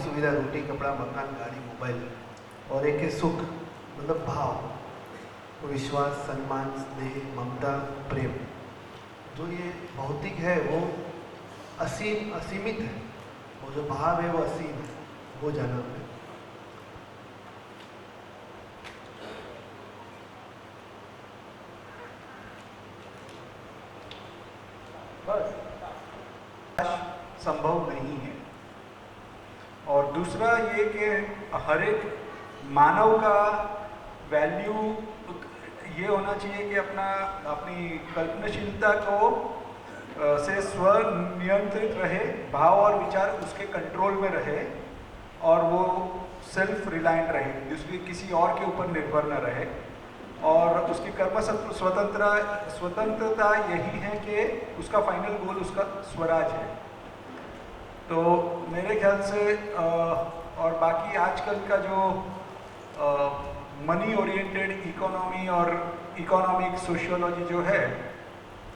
सुविधा, रोटी कपड़ा मकान गाड़ी मोबाइल, और एक है सुख मतलब भाव, विश्वास सम्मान स्नेह ममता प्रेम। जो ये भौतिक है वो असीमित है, वो जो भाव है वो असीम है, वो जाना हमने। बस संभव नहीं है। और दूसरा ये कि हर एक मानव का वैल्यू ये होना चाहिए कि अपनी कल्पनाशीलता को से स्व नियंत्रित रहे, भाव और विचार उसके कंट्रोल में रहे, और वो सेल्फ रिलायंट रहे, दूसरी किसी और के ऊपर निर्भर न रहे। और उसकी कर्म स्वतंत्रता यही है कि उसका फाइनल गोल उसका स्वराज है। तो मेरे ख्याल से और बाकी आजकल का जो मनी ओरिएंटेड इकोनॉमी और इकोनॉमिक सोशियोलॉजी जो है,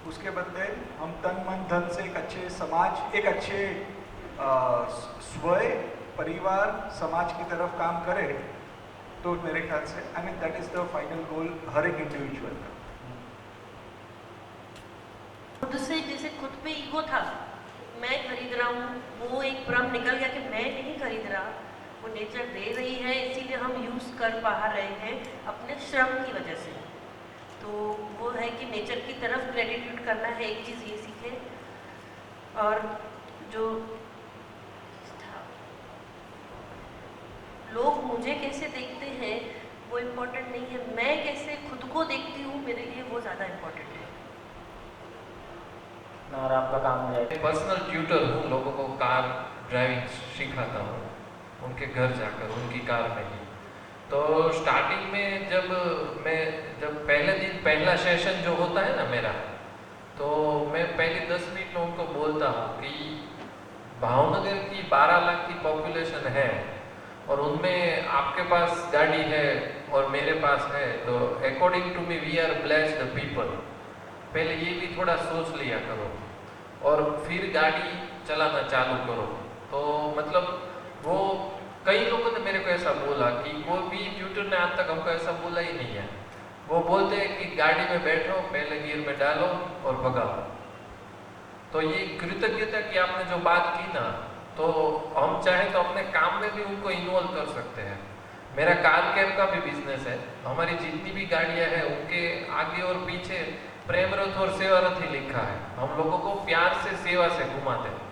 उसके बदले हम तन मन धन से एक अच्छे समाज, एक अच्छे स्वयं परिवार समाज की तरफ काम करें, तो मेरे ख्याल से I mean that is the final goal हर एक इंडिविजुअल का। खुद से जैसे खुद पे ईगो था, मैं खरीद रहा हूँ, वो एक भ्रम निकल गया कि मैं नहीं खरीद रहा, वो नेचर दे रही है, इसीलिए हम यूज़ कर पा रहे हैं अपने श्रम की वजह से। तो वो है कि नेचर की तरफ ग्रेटिट्यूड करना है, एक चीज़ ये सीखे। और जो लोग मुझे कैसे देखते हैं वो इम्पोर्टेंट नहीं है, मैं कैसे खुद को देखती हूँ मेरे लिए वो ज़्यादा इम्पोर्टेंट है। और आपका काम है? पर्सनल ट्यूटर हूँ, लोगों को कार ड्राइविंग सिखाता हूँ, उनके घर जाकर उनकी कार में ही। तो स्टार्टिंग में जब पहले दिन पहला सेशन जो होता है ना मेरा, तो मैं पहले 10 मिनट में उनको बोलता हूँ कि भावनगर की 12 लाख की पॉपुलेशन है और उनमें आपके पास गाड़ी है और मेरे पास है, तो according to me we are blessed people. पहले ये भी थोड़ा सोच लिया करो और फिर गाड़ी चलाना चालू करो। तो मतलब वो कई लोगों ने मेरे को ऐसा बोला कि कोई भी ट्यूटर ने आज तक हमको ऐसा बोला ही नहीं है। वो बोलते हैं कि गाड़ी में बैठो, पहले गियर में डालो और भगाओ। तो ये कृतज्ञता की आपने जो बात की ना, तो हम चाहे तो अपने काम में भी उनको इन्वॉल्व कर सकते हैं। मेरा कार कैब का भी बिजनेस है, हमारी जितनी भी गाड़ियाँ हैं उनके आगे और पीछे प्रेम रथ और सेवा रथ ही लिखा है। हम लोगों को प्यार से सेवा से घुमाते हैं।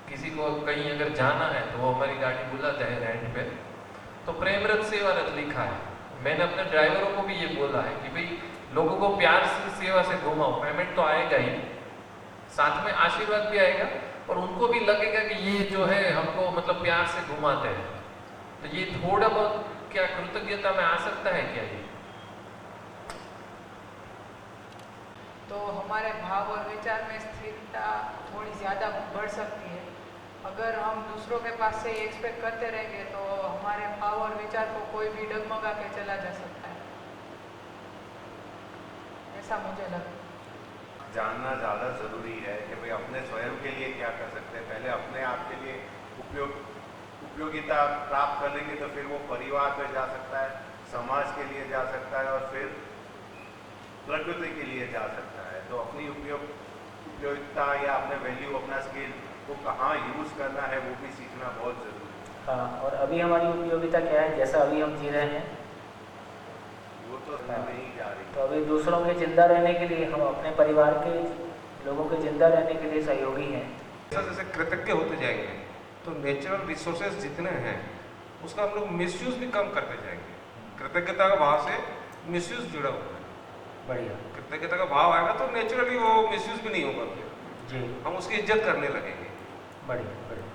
किसी को कहीं अगर जाना है तो वो हमारी गाड़ी बुलाते हैं रेंट पे, तो प्रेम रथ सेवा रथ लिखा है। मैंने अपने ड्राइवरों को भी ये बोला है कि भाई लोगों को प्यार से सेवा से घुमाओ, पेमेंट तो आएगा ही, साथ में आशीर्वाद भी आएगा और उनको भी लगेगा कि ये जो है हमको मतलब प्यार से घुमाते हैं। तो ये थोड़ा बहुत क्या कृतज्ञता में आ सकता है क्या ये? तो हमारे भाव और विचार में स्थिरता थोड़ी ज़्यादा बढ़ सकती है। अगर हम दूसरों के पास से एक्सपेक्ट करते रहेंगे तो हमारे भाव और विचार को कोई भी डगमगा के चला जा सकता है, ऐसा मुझे लगता है। जानना ज़्यादा ज़रूरी है कि भाई अपने स्वयं के लिए क्या कर सकते हैं। पहले अपने आप के लिए उपयोगिता प्राप्त कर लेंगे तो फिर वो परिवार पे जा सकता है, समाज के लिए जा सकता है और फिर प्रकृति के लिए जा सकता है। तो अपनी उपयोगिता या अपने वैल्यू, अपना स्किल को कहाँ यूज़ करना है वो भी सीखना बहुत ज़रूरी है। हाँ, और अभी हमारी उपयोगिता क्या है, जैसा अभी हम जी रहे हैं वो तो नहीं जा रही। तो अभी दूसरों के जिंदा रहने के लिए, हम अपने परिवार के लोगों के जिंदा रहने के लिए सहयोगी हैं। जैसे कृतज्ञ होते जाएंगे तो नेचुरल रिसोर्सेज जितने हैं उसका हम लोग मिसयूज भी कम करते जाएंगे। कृतज्ञता का भाव से मिसयूज जुड़ा हुआ है। बढ़िया। कृतज्ञता का भाव आएगा तो नेचुरली वो मिसयूज भी नहीं होगा, फिर जी हम उसकी इज्जत करने लगेंगे। बढ़िया बढ़िया।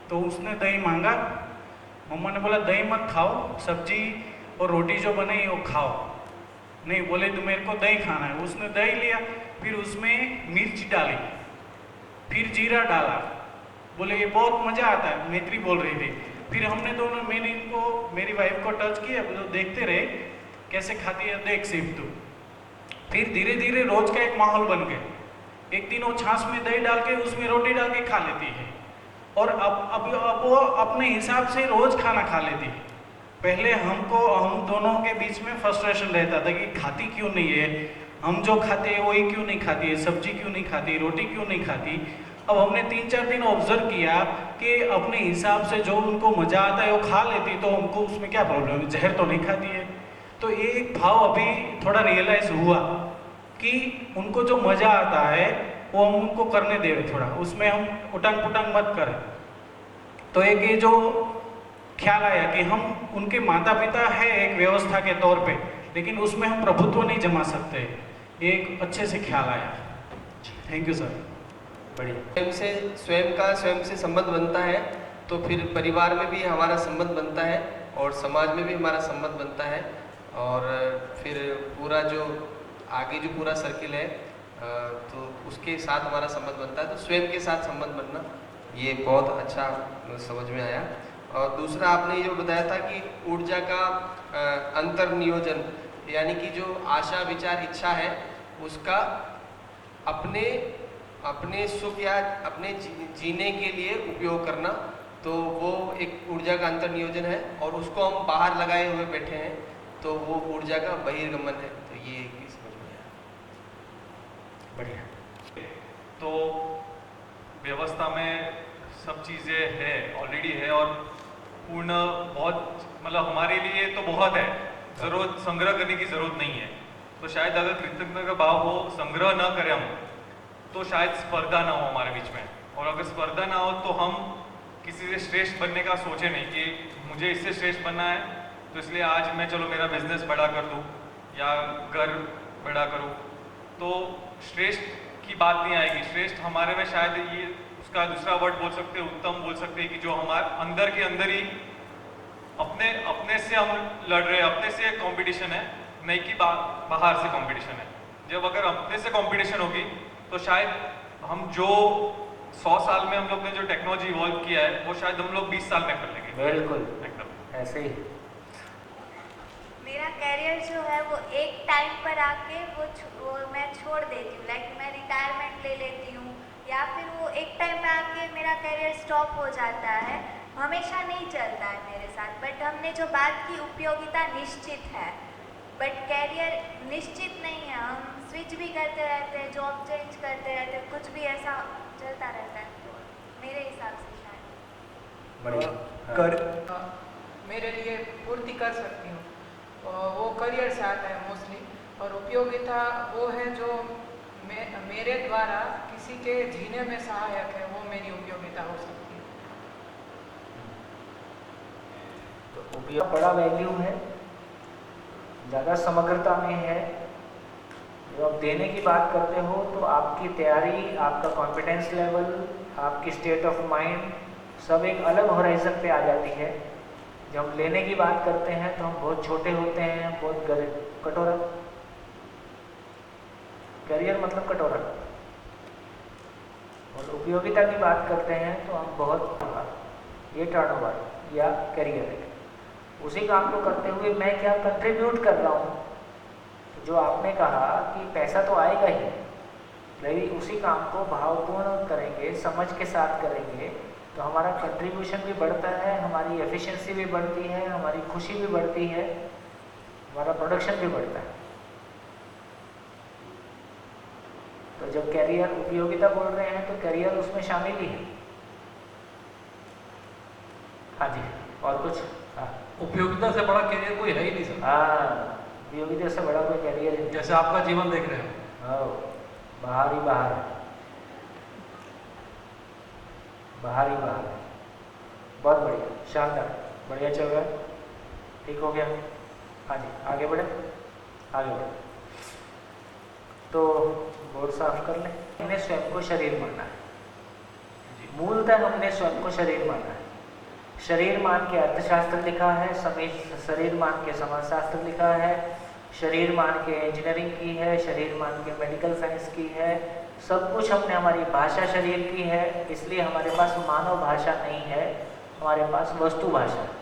तो उसने दही मांगा, मम्मा ने बोला दही मत खाओ, सब्जी और रोटी जो बनाई वो खाओ। नहीं, बोले तो मेरे को दही खाना है। उसने दही लिया, फिर उसमें मिर्च डाली, फिर जीरा डाला। बोले ये बहुत मज़ा आता है, मैत्री बोल रही थी। फिर हमने दोनों, मैंने इनको, मेरी वाइफ को टच किया, तो देखते रहे कैसे खाती है, देख सिर्फ तू। फिर धीरे धीरे रोज का एक माहौल बन गया। एक दिन वो छाछ में दही डाल के उसमें रोटी डाल के खा लेती है। और अब वो अपने हिसाब से रोज खाना खा लेती है। पहले हम दोनों के बीच में फ्रस्ट्रेशन रहता था कि खाती क्यों नहीं है, हम जो खाते हैं वही क्यों नहीं खाती है, सब्जी क्यों नहीं खाती, रोटी क्यों नहीं खाती। अब हमने 3-4 दिन ऑब्जर्व किया कि अपने हिसाब से जो उनको मजा आता है वो खा लेती, तो हमको उसमें क्या प्रॉब्लम है, जहर तो नहीं खाती है। तो ये एक भाव अभी थोड़ा रियलाइज हुआ कि उनको जो मजा आता है वो हम उनको करने देवे, थोड़ा उसमें हम उटंग पुटंग मत करें। तो एक ये जो ख्याल आया कि हम उनके माता पिता है एक व्यवस्था के तौर पे, लेकिन उसमें हम प्रभुत्व नहीं जमा सकते, एक अच्छे से ख्याल आया। Thank you sir. बढ़िया। स्वयं से संबंध बनता है तो फिर परिवार में भी हमारा संबंध बनता है और समाज में भी हमारा संबंध बनता है, और फिर पूरा जो आगे जो पूरा सर्किल है तो उसके साथ हमारा संबंध बनता है। तो स्वयं के साथ संबंध बनना ये बहुत अच्छा समझ में आया। और दूसरा आपने ये जो बताया था कि ऊर्जा का अंतर्नियोजन, यानी कि जो आशा विचार इच्छा है उसका अपने सुख या अपने जीने के लिए उपयोग करना, तो वो एक ऊर्जा का अंतर्नियोजन है। और उसको हम बाहर लगाए हुए बैठे हैं तो वो ऊर्जा का बहिर्गमन है। तो ये समझ में आया। बढ़िया। तो व्यवस्था में सब चीज़ें है, ऑलरेडी है, और पूर्ण बहुत मतलब हमारे लिए तो बहुत है, ज़रूरत संग्रह करने की ज़रूरत नहीं है। तो शायद अगर कृतज्ञता का भाव हो, संग्रह ना करें हम, तो शायद स्पर्धा ना हो हमारे बीच में। और अगर स्पर्धा ना हो तो हम किसी से श्रेष्ठ बनने का सोचे नहीं कि मुझे इससे श्रेष्ठ बनना है, तो इसलिए आज मैं चलो मेरा बिजनेस बड़ा कर दूँ या घर बड़ा करूँ, तो श्रेष्ठ की बात नहीं आएगी। श्रेष्ठ हमारे में शायद ये उसका दूसरा वर्ड बोल सकते हैं, उत्तम बोल सकते हैं, कि जो हमारे अंदर के अंदर ही अपने से हम लड़ रहे हैं, अपने से कंपटीशन है, नहीं कि बाहर से कंपटीशन है। जब अगर अपने से कंपटीशन होगी तो शायद हम जो 100 साल में हम लोग ने जो टेक्नोलॉजी इवॉल्व किया है वो शायद हम लोग 20 साल में कर लेंगे। बिल्कुल एकदम ऐसे ही। मेरा कैरियर जो है वो एक टाइम पर आके वो मैं छोड़ देती हूँ, लाइक मैं रिटायरमेंट ले लेती हूँ, या फिर वो एक टाइम पे आके मेरा कैरियर स्टॉप हो जाता है। हमेशा नहीं चलता है मेरे साथ, बट हमने जो बात की उपयोगिता निश्चित है, बट कैरियर निश्चित नहीं है। हम स्विच भी करते रहते हैं, जॉब चेंज करते रहते हैं, कुछ भी ऐसा चलता रहता है। तो मेरे हिसाब से शायद बढ़िया मेरे लिए पूर्ति कर सकती हूँ, वो करियर से आता है मोस्टली। और उपयोगिता वो है जो मेरे द्वारा किसी के जीने में सहायक है, वो मेरी उपयोगिता हो सकती है। तो उपयोग बड़ा वैल्यू है, ज़्यादा समग्रता में है। जब आप देने की बात करते हो तो आपकी तैयारी, आपका कॉन्फिडेंस लेवल, आपकी स्टेट ऑफ माइंड सब एक अलग होराइजन पे आ जाती है। जब हम लेने की बात करते हैं तो हम बहुत छोटे होते हैं, बहुत कटोरा। करियर मतलब कटोरा। और उपयोगिता की बात करते हैं तो हम बहुत ये टर्नओवर या करियर है। उसी काम को करते हुए मैं क्या कंट्रीब्यूट कर रहा हूँ। जो आपने कहा कि पैसा तो आएगा ही, लेकिन उसी काम को भावपूर्ण करेंगे, समझ के साथ करेंगे, तो हमारा कंट्रीब्यूशन भी बढ़ता है, हमारी एफिशिएंसी भी बढ़ती है, हमारी खुशी भी बढ़ती है, हमारा प्रोडक्शन भी बढ़ता है। तो जब कैरियर उपयोगिता बोल रहे हैं तो कैरियर उसमें शामिल ही है। हाँ जी, और कुछ? हाँ, उपयोगिता से बड़ा कैरियर कोई है ही नहीं सर। हाँ, उपयोगिता से बड़ा कोई कैरियर है। जैसे आपका जीवन देख रहे हो। हाँ, बाहर ही बाहर है, बाहर ही बाहर है। बहुत बढ़िया, शानदार, बढ़िया चल रहा है, ठीक हो गया। हाँ जी, आगे बढ़े, आगे बढ़े। तो बोर्ड साफ कर लें। हमने स्वयं को शरीर माना है, मूलतः हमने स्वयं को शरीर माना है। शरीर मान के अर्थशास्त्र लिखा है, शरीर मान के समाजशास्त्र लिखा है, शरीर मान के इंजीनियरिंग की है, शरीर मान के मेडिकल साइंस की है, सब कुछ हमने। हमारी भाषा शरीर की है, इसलिए हमारे पास मानव भाषा नहीं है, हमारे पास वस्तु भाषा है।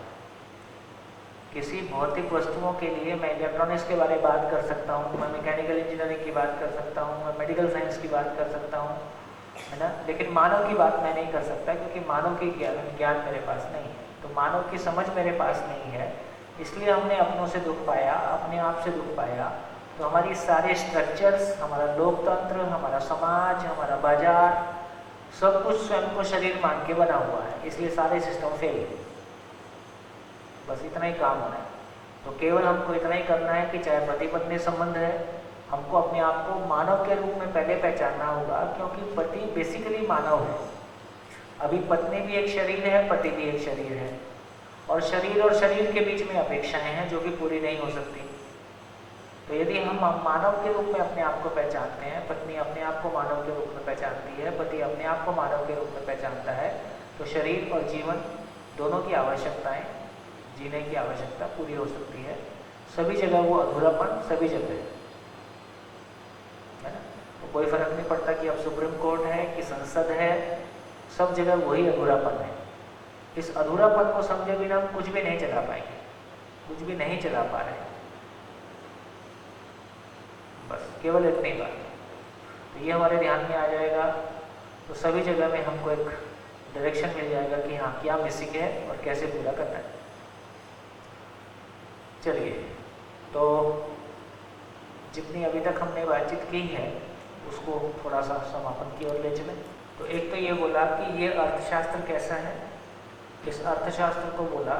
किसी भौतिक वस्तुओं के लिए मैं इलेक्ट्रॉनिक्स के बारे में बात कर सकता हूँ, मैं मैकेनिकल इंजीनियरिंग की बात कर सकता हूँ, मैं मेडिकल साइंस की बात कर सकता हूँ, है ना। लेकिन मानव की बात मैं नहीं कर सकता क्योंकि मानव की ज्ञान मेरे पास नहीं है, तो मानव की समझ मेरे पास नहीं है, इसलिए हमने अपनों से दुख पाया, अपने आप से दुख पाया। तो हमारी सारे स्ट्रक्चर्स, हमारा लोकतंत्र, हमारा समाज, हमारा बाजार, सब कुछ स्वयं को शरीर मान के बना हुआ है, इसलिए सारे सिस्टम फेल है। बस इतना ही काम होना है। तो केवल हमको इतना ही करना है कि चाहे पति पत्नी संबंध है, हमको अपने आप को मानव के रूप में पहले पहचानना होगा, क्योंकि पति बेसिकली मानव है। अभी पत्नी भी एक शरीर है, पति भी एक शरीर है, और शरीर के बीच में अपेक्षाएं हैं जो कि पूरी नहीं हो सकती। तो यदि हम मानव के रूप में अपने आप को पहचानते हैं, पत्नी अपने आप को मानव के रूप में पहचानती है, पति अपने आप को मानव के रूप में पहचानता है, तो शरीर और जीवन दोनों की आवश्यकताएं, जीने की आवश्यकता पूरी हो सकती है। सभी जगह वो अधूरापन सभी जगह है ना। तो कोई फर्क नहीं पड़ता कि अब सुप्रीम कोर्ट है कि संसद है, सब जगह वही अधूरापन है। इस अधूरापन को समझे बिना हम कुछ भी नहीं चला पाएंगे, कुछ भी नहीं चला पा रहे। बस केवल इतनी बात, तो ये हमारे ध्यान में आ जाएगा, तो सभी जगह में हमको एक डायरेक्शन मिल जाएगा कि हाँ क्या मिसिंग है और कैसे पूरा करना है। चलिए, तो जितनी अभी तक हमने बातचीत की है उसको थोड़ा सा समापन की ओर ले चलें। तो एक तो ये बोला कि ये अर्थशास्त्र कैसा है, इस अर्थशास्त्र को बोला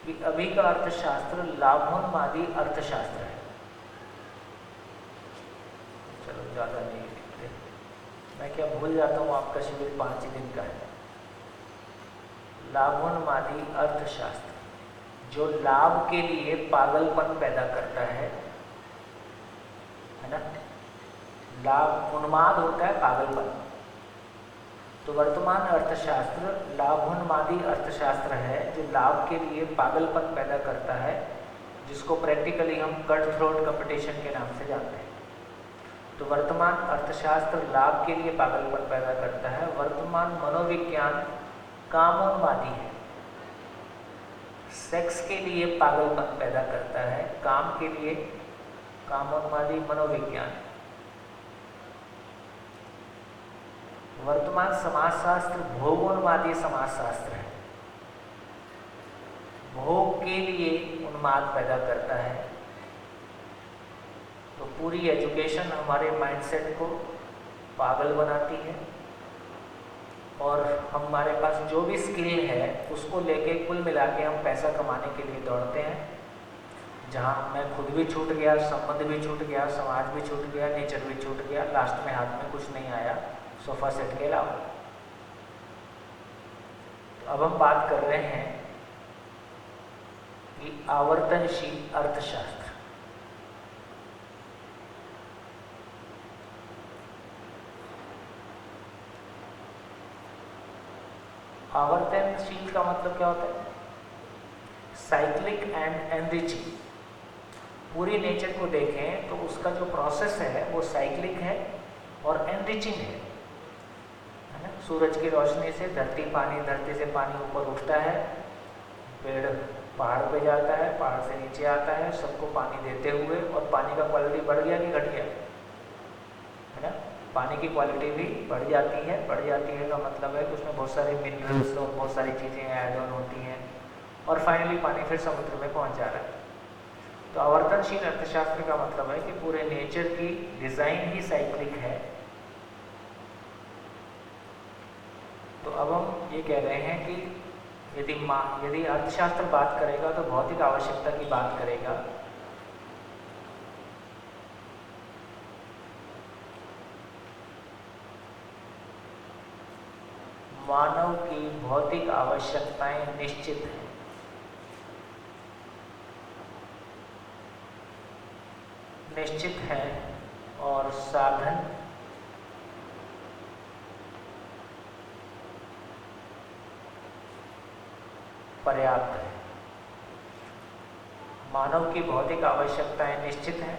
कि अभी का अर्थशास्त्र लाभोन्मादी अर्थशास्त्र है। चलो ज़्यादा नहीं लिखते, मैं क्या भूल जाता हूँ, आपका शिविर 5 दिन का है। लाभोन्मादी अर्थशास्त्र जो लाभ के लिए पागलपन पैदा करता है ना। लाभ उन्माद होता है पागलपन, तो वर्तमान अर्थशास्त्र लाभोन्मादी अर्थशास्त्र है जो लाभ के लिए पागलपन पैदा करता है, जिसको प्रैक्टिकली हम कट थ्रोट कंपटीशन के नाम से जानते हैं। तो वर्तमान अर्थशास्त्र लाभ के लिए पागलपन पैदा करता है। वर्तमान मनोविज्ञान कामोन्मादी है, सेक्स के लिए पागलपन पैदा करता है, काम के लिए कामोन्मादी मनोविज्ञान। वर्तमान समाजशास्त्र भोगोन्मादी समाजशास्त्र है, भोग के लिए उन्माद पैदा करता है। तो पूरी एजुकेशन हमारे माइंडसेट को पागल बनाती है, और हमारे पास जो भी स्किल है उसको लेके कुल मिला के हम पैसा कमाने के लिए दौड़ते हैं, जहाँ मैं खुद भी छूट गया, संबंध भी छूट गया, समाज भी छूट गया, नेचर भी छूट गया, लास्ट में हाथ में कुछ नहीं आया, सोफा सेट के अलावा। तो अब हम बात कर रहे हैं कि आवर्तनशील अर्थशास्त्र। आवर्तनशील का मतलब क्या होता है? Cyclic and enriching. पूरी नेचर को देखें तो उसका जो प्रोसेस है वो साइक्लिक है और एनरिचिंग है ना। सूरज की रोशनी से धरती से पानी ऊपर उठता है, पेड़ पहाड़ पे जाता है, पहाड़ से नीचे आता है, सबको पानी देते हुए, और पानी का क्वालिटी बढ़ गया कि घट गया, है ना। पानी की क्वालिटी भी बढ़ जाती है। बढ़ जाती है का मतलब है कि उसमें बहुत सारे मिनरल्स और बहुत सारी चीज़ें ऐड ऑन होती हैं, और फाइनली पानी फिर समुद्र में पहुंच जा रहा है। तो आवर्तनशील अर्थशास्त्र का मतलब है कि पूरे नेचर की डिज़ाइन ही साइक्लिक है। तो अब हम ये कह रहे हैं कि यदि अर्थशास्त्र बात करेगा तो भौतिक आवश्यकता की बात करेगा। मानव की भौतिक आवश्यकताएं निश्चित हैं। निश्चित है और साधन पर्याप्त है। मानव की भौतिक आवश्यकताएं निश्चित हैं,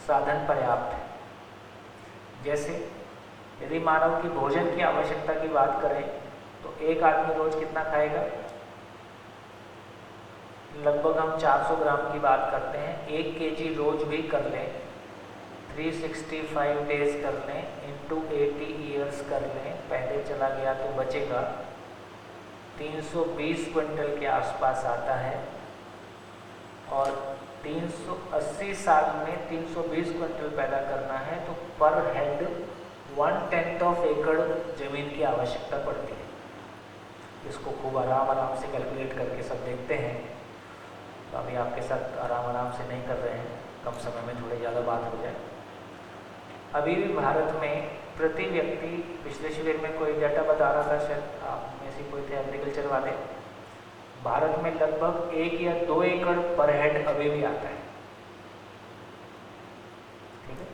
साधन पर्याप्त है। जैसे यदि मानव की भोजन की आवश्यकता की बात करें तो एक आदमी रोज कितना खाएगा? लगभग हम 400 ग्राम की बात करते हैं। 1 केजी रोज भी कर लें 365 डेज कर लें, इंटू 80 ईयर्स कर लें, पहले चला गया तो बचेगा 320 क्विंटल के आसपास आता है। और 380 साल में 320 क्विंटल पैदा करना है तो पर हेड 1/10 एकड़ जमीन की आवश्यकता पड़ती है। इसको खूब आराम से कैलकुलेट करके सब देखते हैं। तो अभी आपके साथ आराम से नहीं कर रहे हैं, कम समय में थोड़ी ज़्यादा बात हो जाए। अभी भी भारत में प्रति व्यक्ति, पिछले शिविर में कोई डाटा बता रहा था, शायद आप में से कोई थे एग्रीकल्चर वाले, भारत में लगभग 1 या 2 एकड़ पर हेड अभी भी आता है। ठीक है,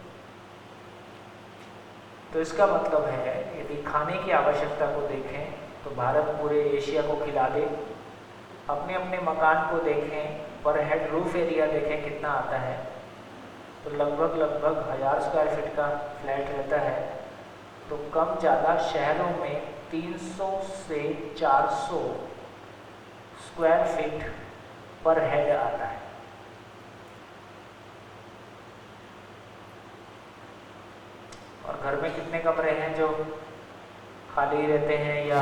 तो इसका मतलब है यदि खाने की आवश्यकता को देखें तो भारत पूरे एशिया को खिला दे। अपने अपने मकान को देखें, पर हेड रूफ एरिया देखें कितना आता है, तो लगभग 1000 स्क्वायर फीट का फ्लैट रहता है। तो कम ज़्यादा शहरों में 300 से 400 स्क्वायर फीट पर हेड आता है। और घर में कितने कमरे हैं जो खाली रहते हैं, या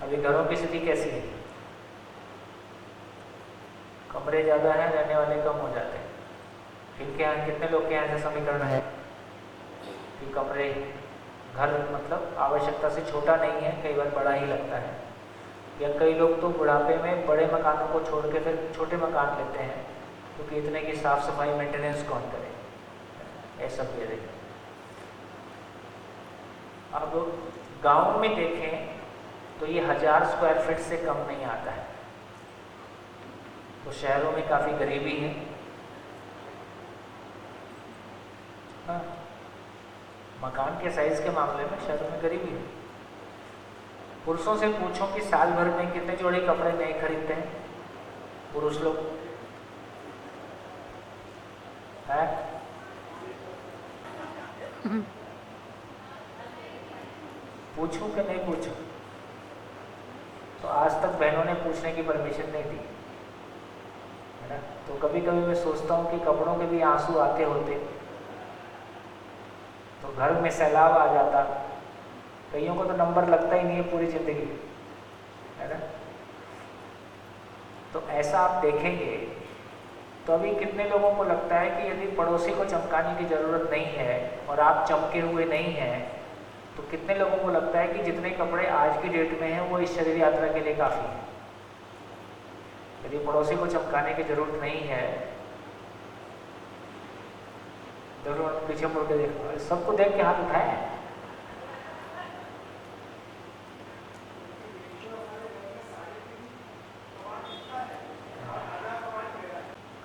अभी घरों की स्थिति कैसी है? कमरे ज़्यादा हैं, रहने वाले कम हो जाते हैं। किनके यहाँ, कितने लोग के यहाँ ऐसा समीकरण है कि कमरे, घर मतलब आवश्यकता से छोटा नहीं है, कई बार बड़ा ही लगता है। या कई लोग तो बुढ़ापे में बड़े मकानों को छोड़ के फिर छोटे मकान लेते हैं, क्योंकि इतने की साफ सफाई मेंटेनेंस कौन करे, ऐसा भी है। अब गांव में देखें तो ये 1000 स्क्वायर फीट से कम नहीं आता है। तो शहरों में काफ़ी गरीबी है। हाँ, मकान के साइज के मामले में शहरों में गरीबी है। पुरुषों से पूछो कि साल भर में कितने जोड़ी कपड़े नए खरीदते हैं पुरुष लोग, है? पूछूं कि नहीं पूछूं? तो आज तक बहनों ने पूछने की परमिशन नहीं दी, है ना। तो कभी कभी मैं सोचता हूँ कि कपड़ों के भी आंसू आते होते तो घर में सैलाब आ जाता। कईयों को तो नंबर लगता ही नहीं है पूरी जिंदगी, है ना। तो ऐसा आप देखेंगे तो अभी कितने लोगों को लगता है कि यदि पड़ोसी को चमकाने की ज़रूरत नहीं है और आप चमके हुए नहीं हैं, तो कितने लोगों को लगता है कि जितने कपड़े आज की डेट में हैं वो इस शरीर यात्रा के लिए काफ़ी है। यदि पड़ोसी को चमकाने की ज़रूरत नहीं है, जरूर पीछे मुड़ के देखो, सबको देख के हाथ उठाए।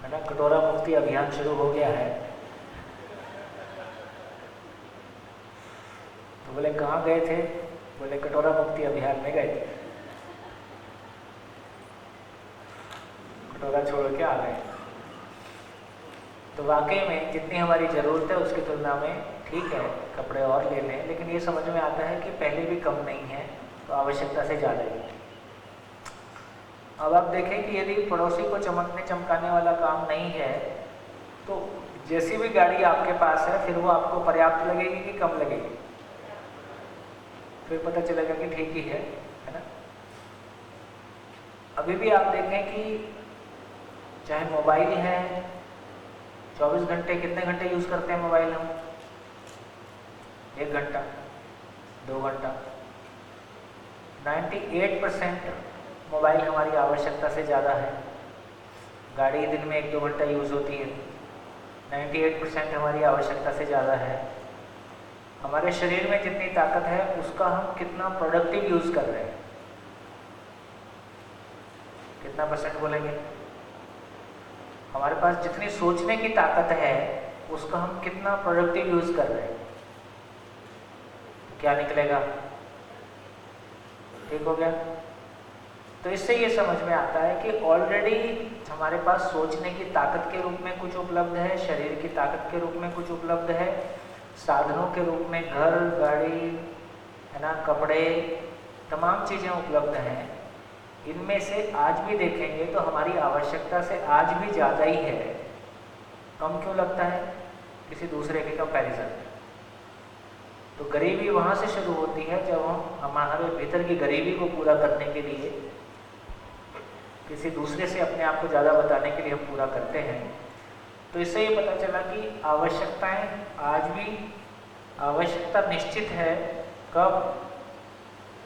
है ना, कटोरा मुक्ति अभियान शुरू हो गया है। तो बोले कहाँ गए थे? बोले कटोरा मुक्ति अभियान में गए थे, कटोरा छोड़ के आ गए। तो वाकई में जितनी हमारी ज़रूरत है उसकी तुलना में ठीक है, कपड़े और ले लें, लेकिन ये समझ में आता है कि पहले भी कम नहीं है तो आवश्यकता से ज़्यादा ही है। अब आप देखें कि यदि पड़ोसी को चमकने चमकाने वाला काम नहीं है तो जैसी भी गाड़ी आपके पास है फिर वो आपको पर्याप्त लगेगी कि कम लगेगी? फिर पता चलेगा कि ठीक ही है ना। अभी भी आप देखें कि चाहे मोबाइल है, 24 घंटे कितने घंटे यूज़ करते हैं मोबाइल हम? 1 घंटा, 2 घंटा। 98% मोबाइल हमारी आवश्यकता से ज़्यादा है। गाड़ी दिन में 1-2 घंटा यूज़ होती है, 98% हमारी आवश्यकता से ज़्यादा है। हमारे शरीर में जितनी ताकत है उसका हम कितना प्रोडक्टिव यूज़ कर रहे हैं? कितना परसेंट बोलेंगे? हमारे पास जितनी सोचने की ताकत है उसका हम कितना प्रोडक्टिव यूज़ कर रहे हैं? क्या निकलेगा? ठीक हो गया। तो इससे ये समझ में आता है कि ऑलरेडी हमारे पास सोचने की ताकत के रूप में कुछ उपलब्ध है, शरीर की ताकत के रूप में कुछ उपलब्ध है, साधनों के रूप में घर, गाड़ी, है ना, कपड़े, तमाम चीज़ें उपलब्ध हैं। इनमें से आज भी देखेंगे तो हमारी आवश्यकता से आज भी ज़्यादा ही है। कम क्यों लगता है? किसी दूसरे के कंपैरिजन में। तो गरीबी वहाँ से शुरू होती है जब हम हमारे भीतर की गरीबी को पूरा करने के लिए किसी दूसरे से अपने आप को ज़्यादा बताने के लिए हम पूरा करते हैं। तो इससे ये पता चला कि आवश्यकताएं आज भी आवश्यकता निश्चित है। कब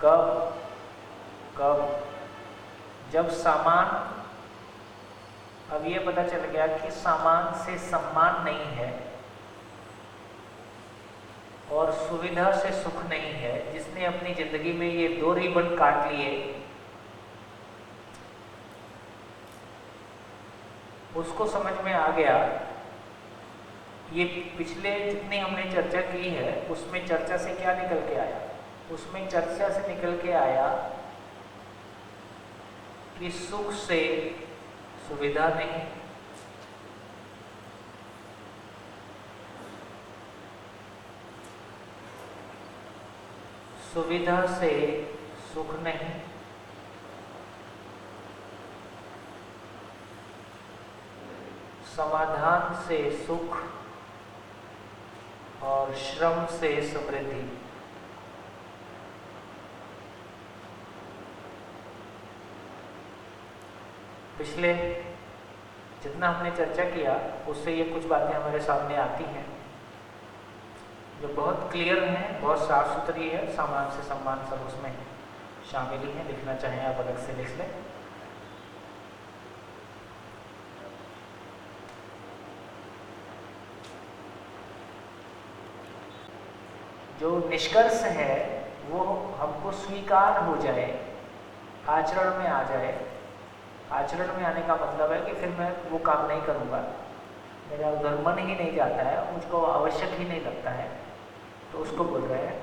कब कब जब सामान, अब ये पता चल गया कि सामान से सम्मान नहीं है और सुविधा से सुख नहीं है। जिसने अपनी जिंदगी में ये 2 रिबन काट लिए उसको समझ में आ गया। ये पिछले जितनी हमने चर्चा की है उसमें चर्चा से क्या निकल के आया? उसमें चर्चा से निकल के आया कि सुख से सुविधा नहीं, सुविधा से सुख नहीं, समाधान से सुख और श्रम से समृद्धि। पिछले जितना हमने चर्चा किया उससे ये कुछ बातें हमारे सामने आती हैं जो बहुत क्लियर हैं, बहुत साफ सुथरी है। सामान से सम्मान सब उसमें शामिल ही है। लिखना चाहें आप अलग से लिख लें। जो निष्कर्ष है वो हमको स्वीकार हो जाए, आचरण में आ जाए। आचरण में आने का मतलब है कि फिर मैं वो काम नहीं करूँगा, मेरा उधर मन ही नहीं जाता है, मुझको आवश्यक ही नहीं लगता है, तो उसको बोल रहे हैं।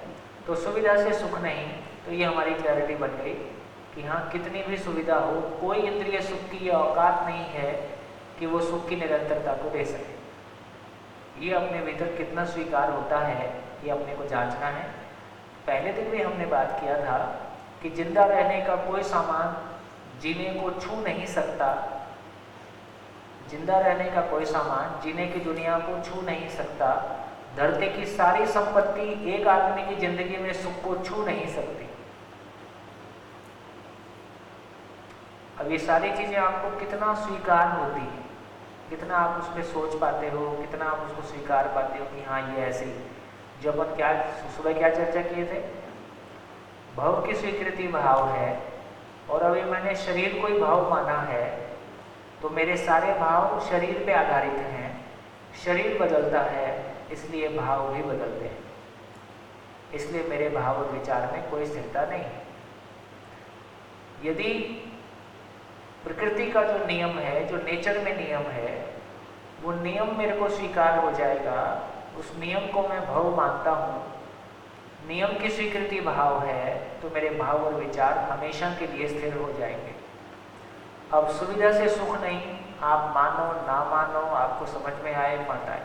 तो सुविधा से सुख नहीं, तो ये हमारी क्लैरिटी बन गई कि हाँ, कितनी भी सुविधा हो, कोई इंद्रिय सुख की औकात नहीं है कि वो सुख की निरंतरता को दे सके। ये अपने भीतर कितना स्वीकार होता है ये अपने को जांचना है। पहले दिन भी हमने बात किया था कि जिंदा रहने का कोई सामान जीने को छू नहीं सकता। जिंदा रहने का कोई सामान जीने की दुनिया को छू नहीं सकता। धरती की सारी संपत्ति एक आदमी की जिंदगी में सुख को छू नहीं सकती। अब ये सारी चीजें आपको कितना स्वीकार होती है, कितना आप उस पर सोच पाते हो, कितना आप उसको स्वीकार पाते हो कि हाँ ये ऐसे ही। जो अपन क्या सुबह क्या चर्चा किए थे, भाव की स्वीकृति भाव है, और अभी मैंने शरीर को ही भाव माना है, तो मेरे सारे भाव शरीर पे आधारित हैं। शरीर बदलता है इसलिए भाव भी बदलते हैं, इसलिए मेरे भाव और विचार में कोई स्थिरता नहीं है। यदि प्रकृति का जो नियम है, जो नेचर में नियम है, वो नियम मेरे को स्वीकार हो जाएगा, उस नियम को मैं भाव मानता हूँ, नियम की स्वीकृति भाव है, तो मेरे भाव और विचार हमेशा के लिए स्थिर हो जाएंगे। अब सुविधा से सुख नहीं, आप मानो ना मानो, आपको समझ में आए मत आए,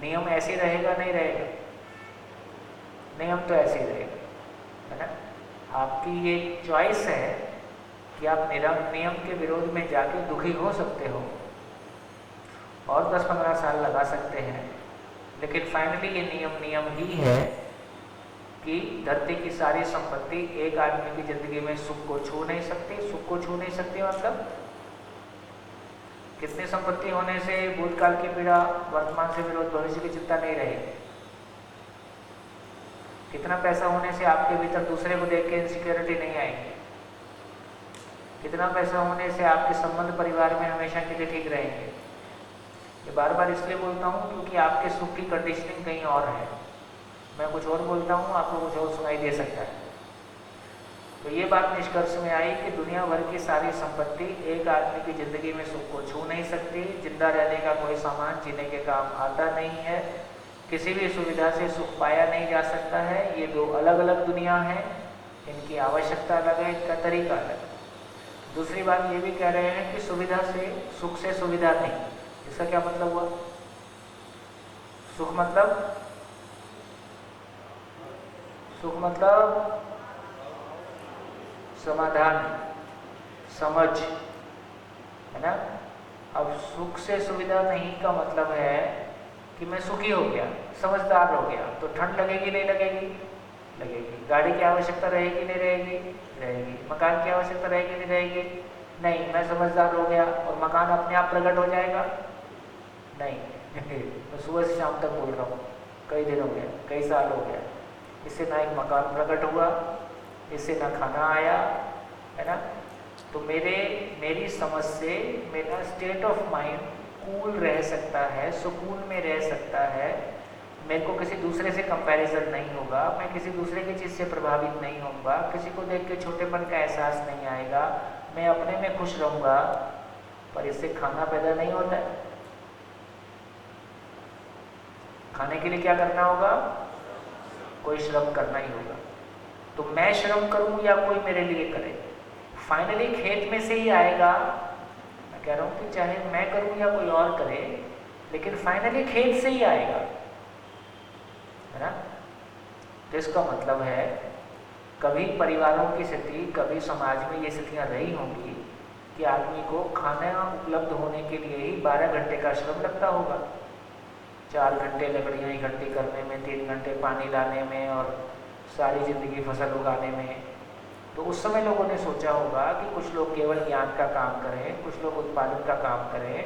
नियम ऐसे रहेगा नहीं रहेगा, नियम तो ऐसे ही रहेगा, है ना। आपकी ये चॉइस है कि आप नियम के विरोध में जाके दुखी हो सकते हो और 10-15 साल लगा सकते हैं, लेकिन फाइनली ये नियम ही है कि धरती की सारी संपत्ति एक आदमी की जिंदगी में सुख को छू नहीं सकती। सुख को छू नहीं सकती मतलब कितनी संपत्ति होने से भूतकाल की पीड़ा, वर्तमान से विरोध, भविष्य की चिंता नहीं रहेगी। कितना पैसा होने से आपके भीतर दूसरे को देख के इनसिक्योरिटी नहीं आएगी। कितना पैसा होने से आपके संबंध परिवार में हमेशा के लिए ठीक रहेंगे। ये बार बार इसलिए बोलता हूँ क्योंकि आपके सुख की कंडीशनिंग कहीं और है। मैं कुछ और बोलता हूँ, आपको कुछ और सुनाई दे सकता है। तो ये बात निष्कर्ष में आई कि दुनिया भर की सारी संपत्ति एक आदमी की जिंदगी में सुख को छू नहीं सकती। जिंदा रहने का कोई सामान जीने के काम आता नहीं है। किसी भी सुविधा से सुख पाया नहीं जा सकता है। ये दो अलग अलग दुनिया है, इनकी आवश्यकता अलग है, इनका तरीका अलग है। दूसरी बात ये भी कह रहे हैं कि सुविधा से सुविधा नहीं। इसका क्या मतलब हुआ? सुख मतलब समाधान, समझ, है ना। अब सुख से सुविधा नहीं का मतलब है कि मैं सुखी हो गया, समझदार हो गया, तो ठंड लगेगी नहीं लगेगी? लगेगी। गाड़ी की आवश्यकता रहेगी नहीं रहेगी? रहेगी। मकान की आवश्यकता रहेगी नहीं रहेगी? नहीं। मैं समझदार हो गया और मकान अपने आप प्रकट हो जाएगा? नहीं। मैं सुबह से शाम तक बोल रहा हूँ, कई दिन हो गया, कई साल हो गया, इससे ना एक मकान प्रकट हुआ, इससे ना खाना आया, है ना? तो मेरी समझ से मेरा स्टेट ऑफ माइंड कूल रह सकता है, सुकून में रह सकता है, मेरे को किसी दूसरे से कंपैरिजन नहीं होगा, मैं किसी दूसरे की चीज़ से प्रभावित नहीं होऊंगा, किसी को देख के छोटेपन का एहसास नहीं आएगा, मैं अपने में खुश रहूँगा। पर इससे खाना पैदा नहीं होता है। खाने के लिए क्या करना होगा? कोई श्रम करना ही होगा। तो मैं श्रम करूं या कोई मेरे लिए करे? फाइनली खेत में से ही आएगा। मैं कह रहा हूं कि चाहे मैं करूं या कोई और करे, लेकिन फाइनली खेत से ही आएगा, है ना? तो इसका मतलब है कभी परिवारों की स्थिति, कभी समाज में ये स्थितियां रही होंगी कि आदमी को खाना उपलब्ध होने के लिए ही 12 घंटे का श्रम लगता होगा। 4 घंटे लकड़ियाँ इकट्ठी करने में, 3 घंटे पानी लाने में और सारी ज़िंदगी फसल उगाने में। तो उस समय लोगों ने सोचा होगा कि कुछ लोग केवल ज्ञान का काम करें, कुछ लोग उत्पादन का काम करें,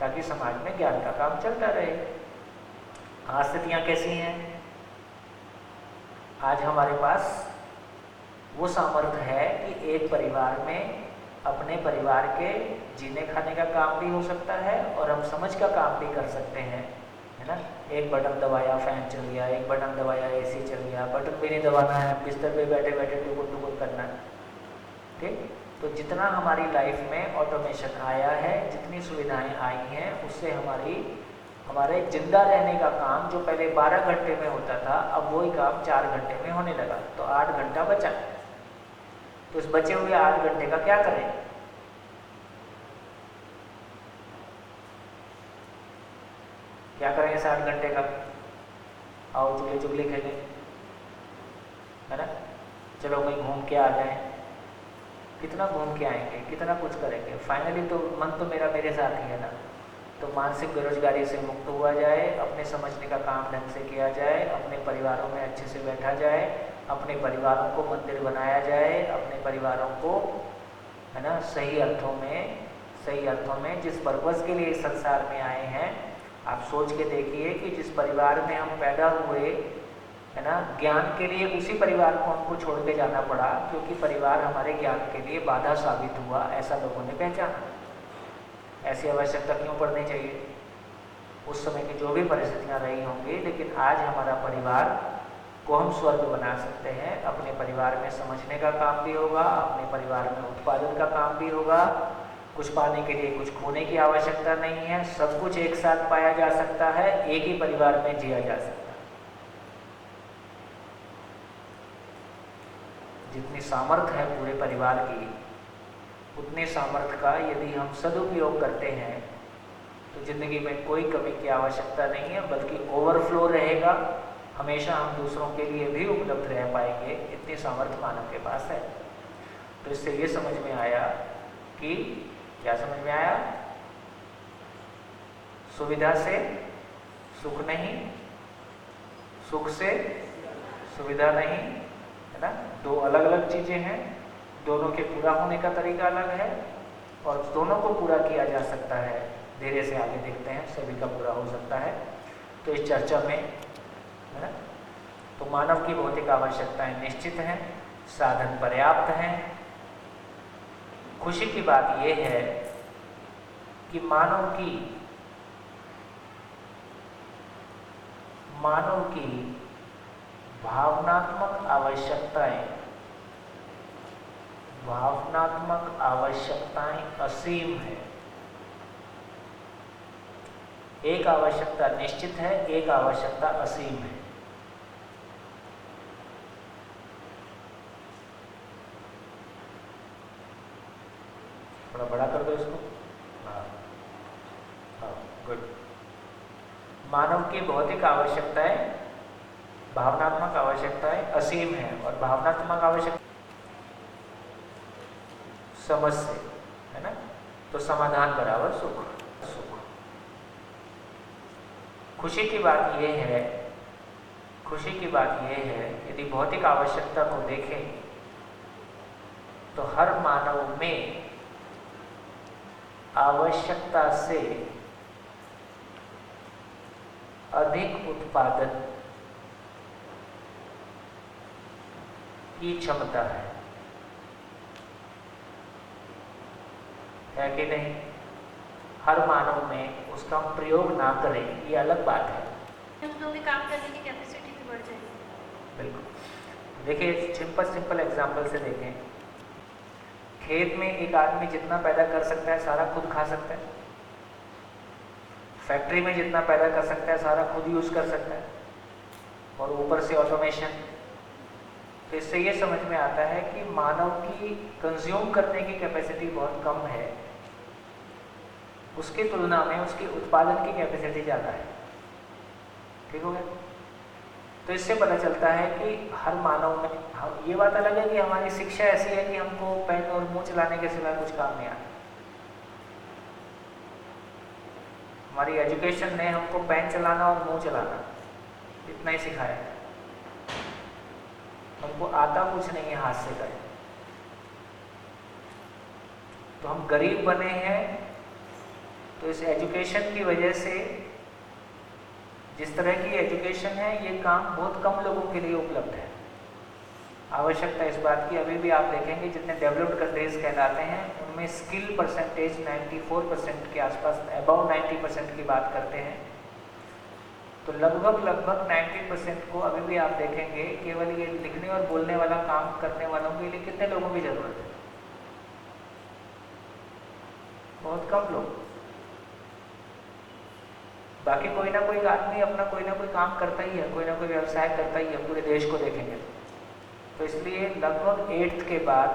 ताकि समाज में ज्ञान का काम चलता रहे। आज स्थितियाँ कैसी हैं? आज हमारे पास वो सामर्थ्य है कि एक परिवार में अपने परिवार के जीने खाने का काम भी हो सकता है और हम समझ का काम भी कर सकते हैं, है ना? एक बटन दबाया फैन चल गया, एक बटन दबाया एसी चल गया, बटन भी नहीं दबाना है, बिस्तर पे बैठे बैठे टुकुर टुकुर करना है। ठीक? तो जितना हमारी लाइफ में ऑटोमेशन आया है, जितनी सुविधाएं आई हैं, उससे हमारे जिंदा रहने का काम जो पहले 12 घंटे में होता था, अब वही काम 4 घंटे में होने लगा। तो 8 घंटा बचा। तो इस बचे हुए 8 घंटे का क्या करें? क्या करेंगे 60 घंटे का? आओ चुगली चुगली खेलें, है ना? चलो कहीं घूम के आ जाएं। कितना घूम के आएंगे, कितना कुछ करेंगे, फाइनली तो मन तो मेरे साथ ही है ना। तो मानसिक बेरोजगारी से मुक्त हुआ जाए, अपने समझने का काम ढंग से किया जाए, अपने परिवारों में अच्छे से बैठा जाए, अपने परिवारों को मंदिर बनाया जाए, अपने परिवारों को, है ना, सही अर्थों में जिस पर्पज़ के लिए इस संसार में आए हैं, आप सोच के देखिए कि जिस परिवार में हम पैदा हुए, है ना, ज्ञान के लिए उसी परिवार को हमको छोड़ के जाना पड़ा, क्योंकि परिवार हमारे ज्ञान के लिए बाधा साबित हुआ, ऐसा लोगों ने पहचाना। ऐसी आवश्यकता क्यों पड़नी चाहिए? उस समय की जो भी परिस्थितियां रही होंगी, लेकिन आज हमारा परिवार को हम स्वर्ग बना सकते हैं। अपने परिवार में समझने का काम भी होगा, अपने परिवार में उत्पादन का काम भी होगा। कुछ पाने के लिए कुछ खोने की आवश्यकता नहीं है, सब कुछ एक साथ पाया जा सकता है, एक ही परिवार में जिया जा सकता है। जितनी सामर्थ्य है पूरे परिवार की, उतने सामर्थ्य का यदि हम सदुपयोग करते हैं तो जिंदगी में कोई कमी की आवश्यकता नहीं है, बल्कि ओवरफ्लो रहेगा। हमेशा हम दूसरों के लिए भी उपलब्ध रह पाएंगे, इतनी सामर्थ्य मानव के पास है। तो इससे ये समझ में आया कि क्या समझ में आया? सुविधा से सुख नहीं, सुख से सुविधा नहीं, है ना? दो अलग अलग चीजें हैं, दोनों के पूरा होने का तरीका अलग है और दोनों को पूरा किया जा सकता है। धीरे से आगे देखते हैं, सभी का पूरा हो सकता है। तो इस चर्चा में, है ना, तो मानव की भौतिक आवश्यकताएं निश्चित हैं, साधन पर्याप्त हैं। खुशी की बात यह है कि मानव की भावनात्मक आवश्यकताएं असीम है। एक आवश्यकता निश्चित है, एक आवश्यकता असीम है। थोड़ा बड़ा कर दो इसको। हाँ, गुड। मानव की भौतिक आवश्यकताएं, भावनात्मक आवश्यकताएं असीम है और भावनात्मक आवश्यकता समझ से, है ना? तो समाधान बराबर सुख। खुशी की बात यह है, खुशी की बात यह है, यदि भौतिक आवश्यकता को देखें तो हर मानव में आवश्यकता से अधिक उत्पादन की क्षमता है कि नहीं? हर मानव में उसका हम प्रयोग ना करें ये अलग बात है, तो भी काम करने की कैपेसिटी भी बढ़ जाएगी। बिल्कुल। देखिए सिंपल एग्जांपल से देखें, खेत में एक आदमी जितना पैदा कर सकता है सारा खुद खा सकता है, फैक्ट्री में जितना पैदा कर सकता है सारा खुद यूज कर सकता है, और ऊपर से ऑटोमेशन। तो इससे ये समझ में आता है कि मानव की कंज्यूम करने की कैपेसिटी बहुत कम है, उसकी तुलना में उसकी उत्पादन की कैपेसिटी ज़्यादा है। ठीक हो गया? तो इससे पता चलता है कि हर मानव में, हम ये बात अलग है कि हमारी शिक्षा ऐसी है कि हमको पेन और मुंह चलाने के सिवाय कुछ काम नहीं आता। हमारी एजुकेशन ने हमको पेन चलाना और मुंह चलाना इतना ही सिखाया, हमको आता कुछ नहीं है हाथ से करें। तो हम गरीब बने हैं तो इस एजुकेशन की वजह से, जिस तरह की एजुकेशन है, ये काम बहुत कम लोगों के लिए उपलब्ध है। आवश्यकता इस बात की, अभी भी आप देखेंगे जितने डेवलप्ड कंट्रीज कहलाते हैं उनमें स्किल परसेंटेज 94% के आसपास, अबाउ 90% की बात करते हैं। तो लगभग 90% को अभी भी आप देखेंगे केवल ये लिखने और बोलने वाला काम करने वालों के लिए कितने लोगों की जरूरत है? बहुत कम लोग। बाकी कोई ना कोई आदमी अपना कोई ना कोई काम करता ही है, कोई ना कोई व्यवसाय करता ही है, पूरे देश को देखेंगे। तो इसलिए लगभग 8th के बाद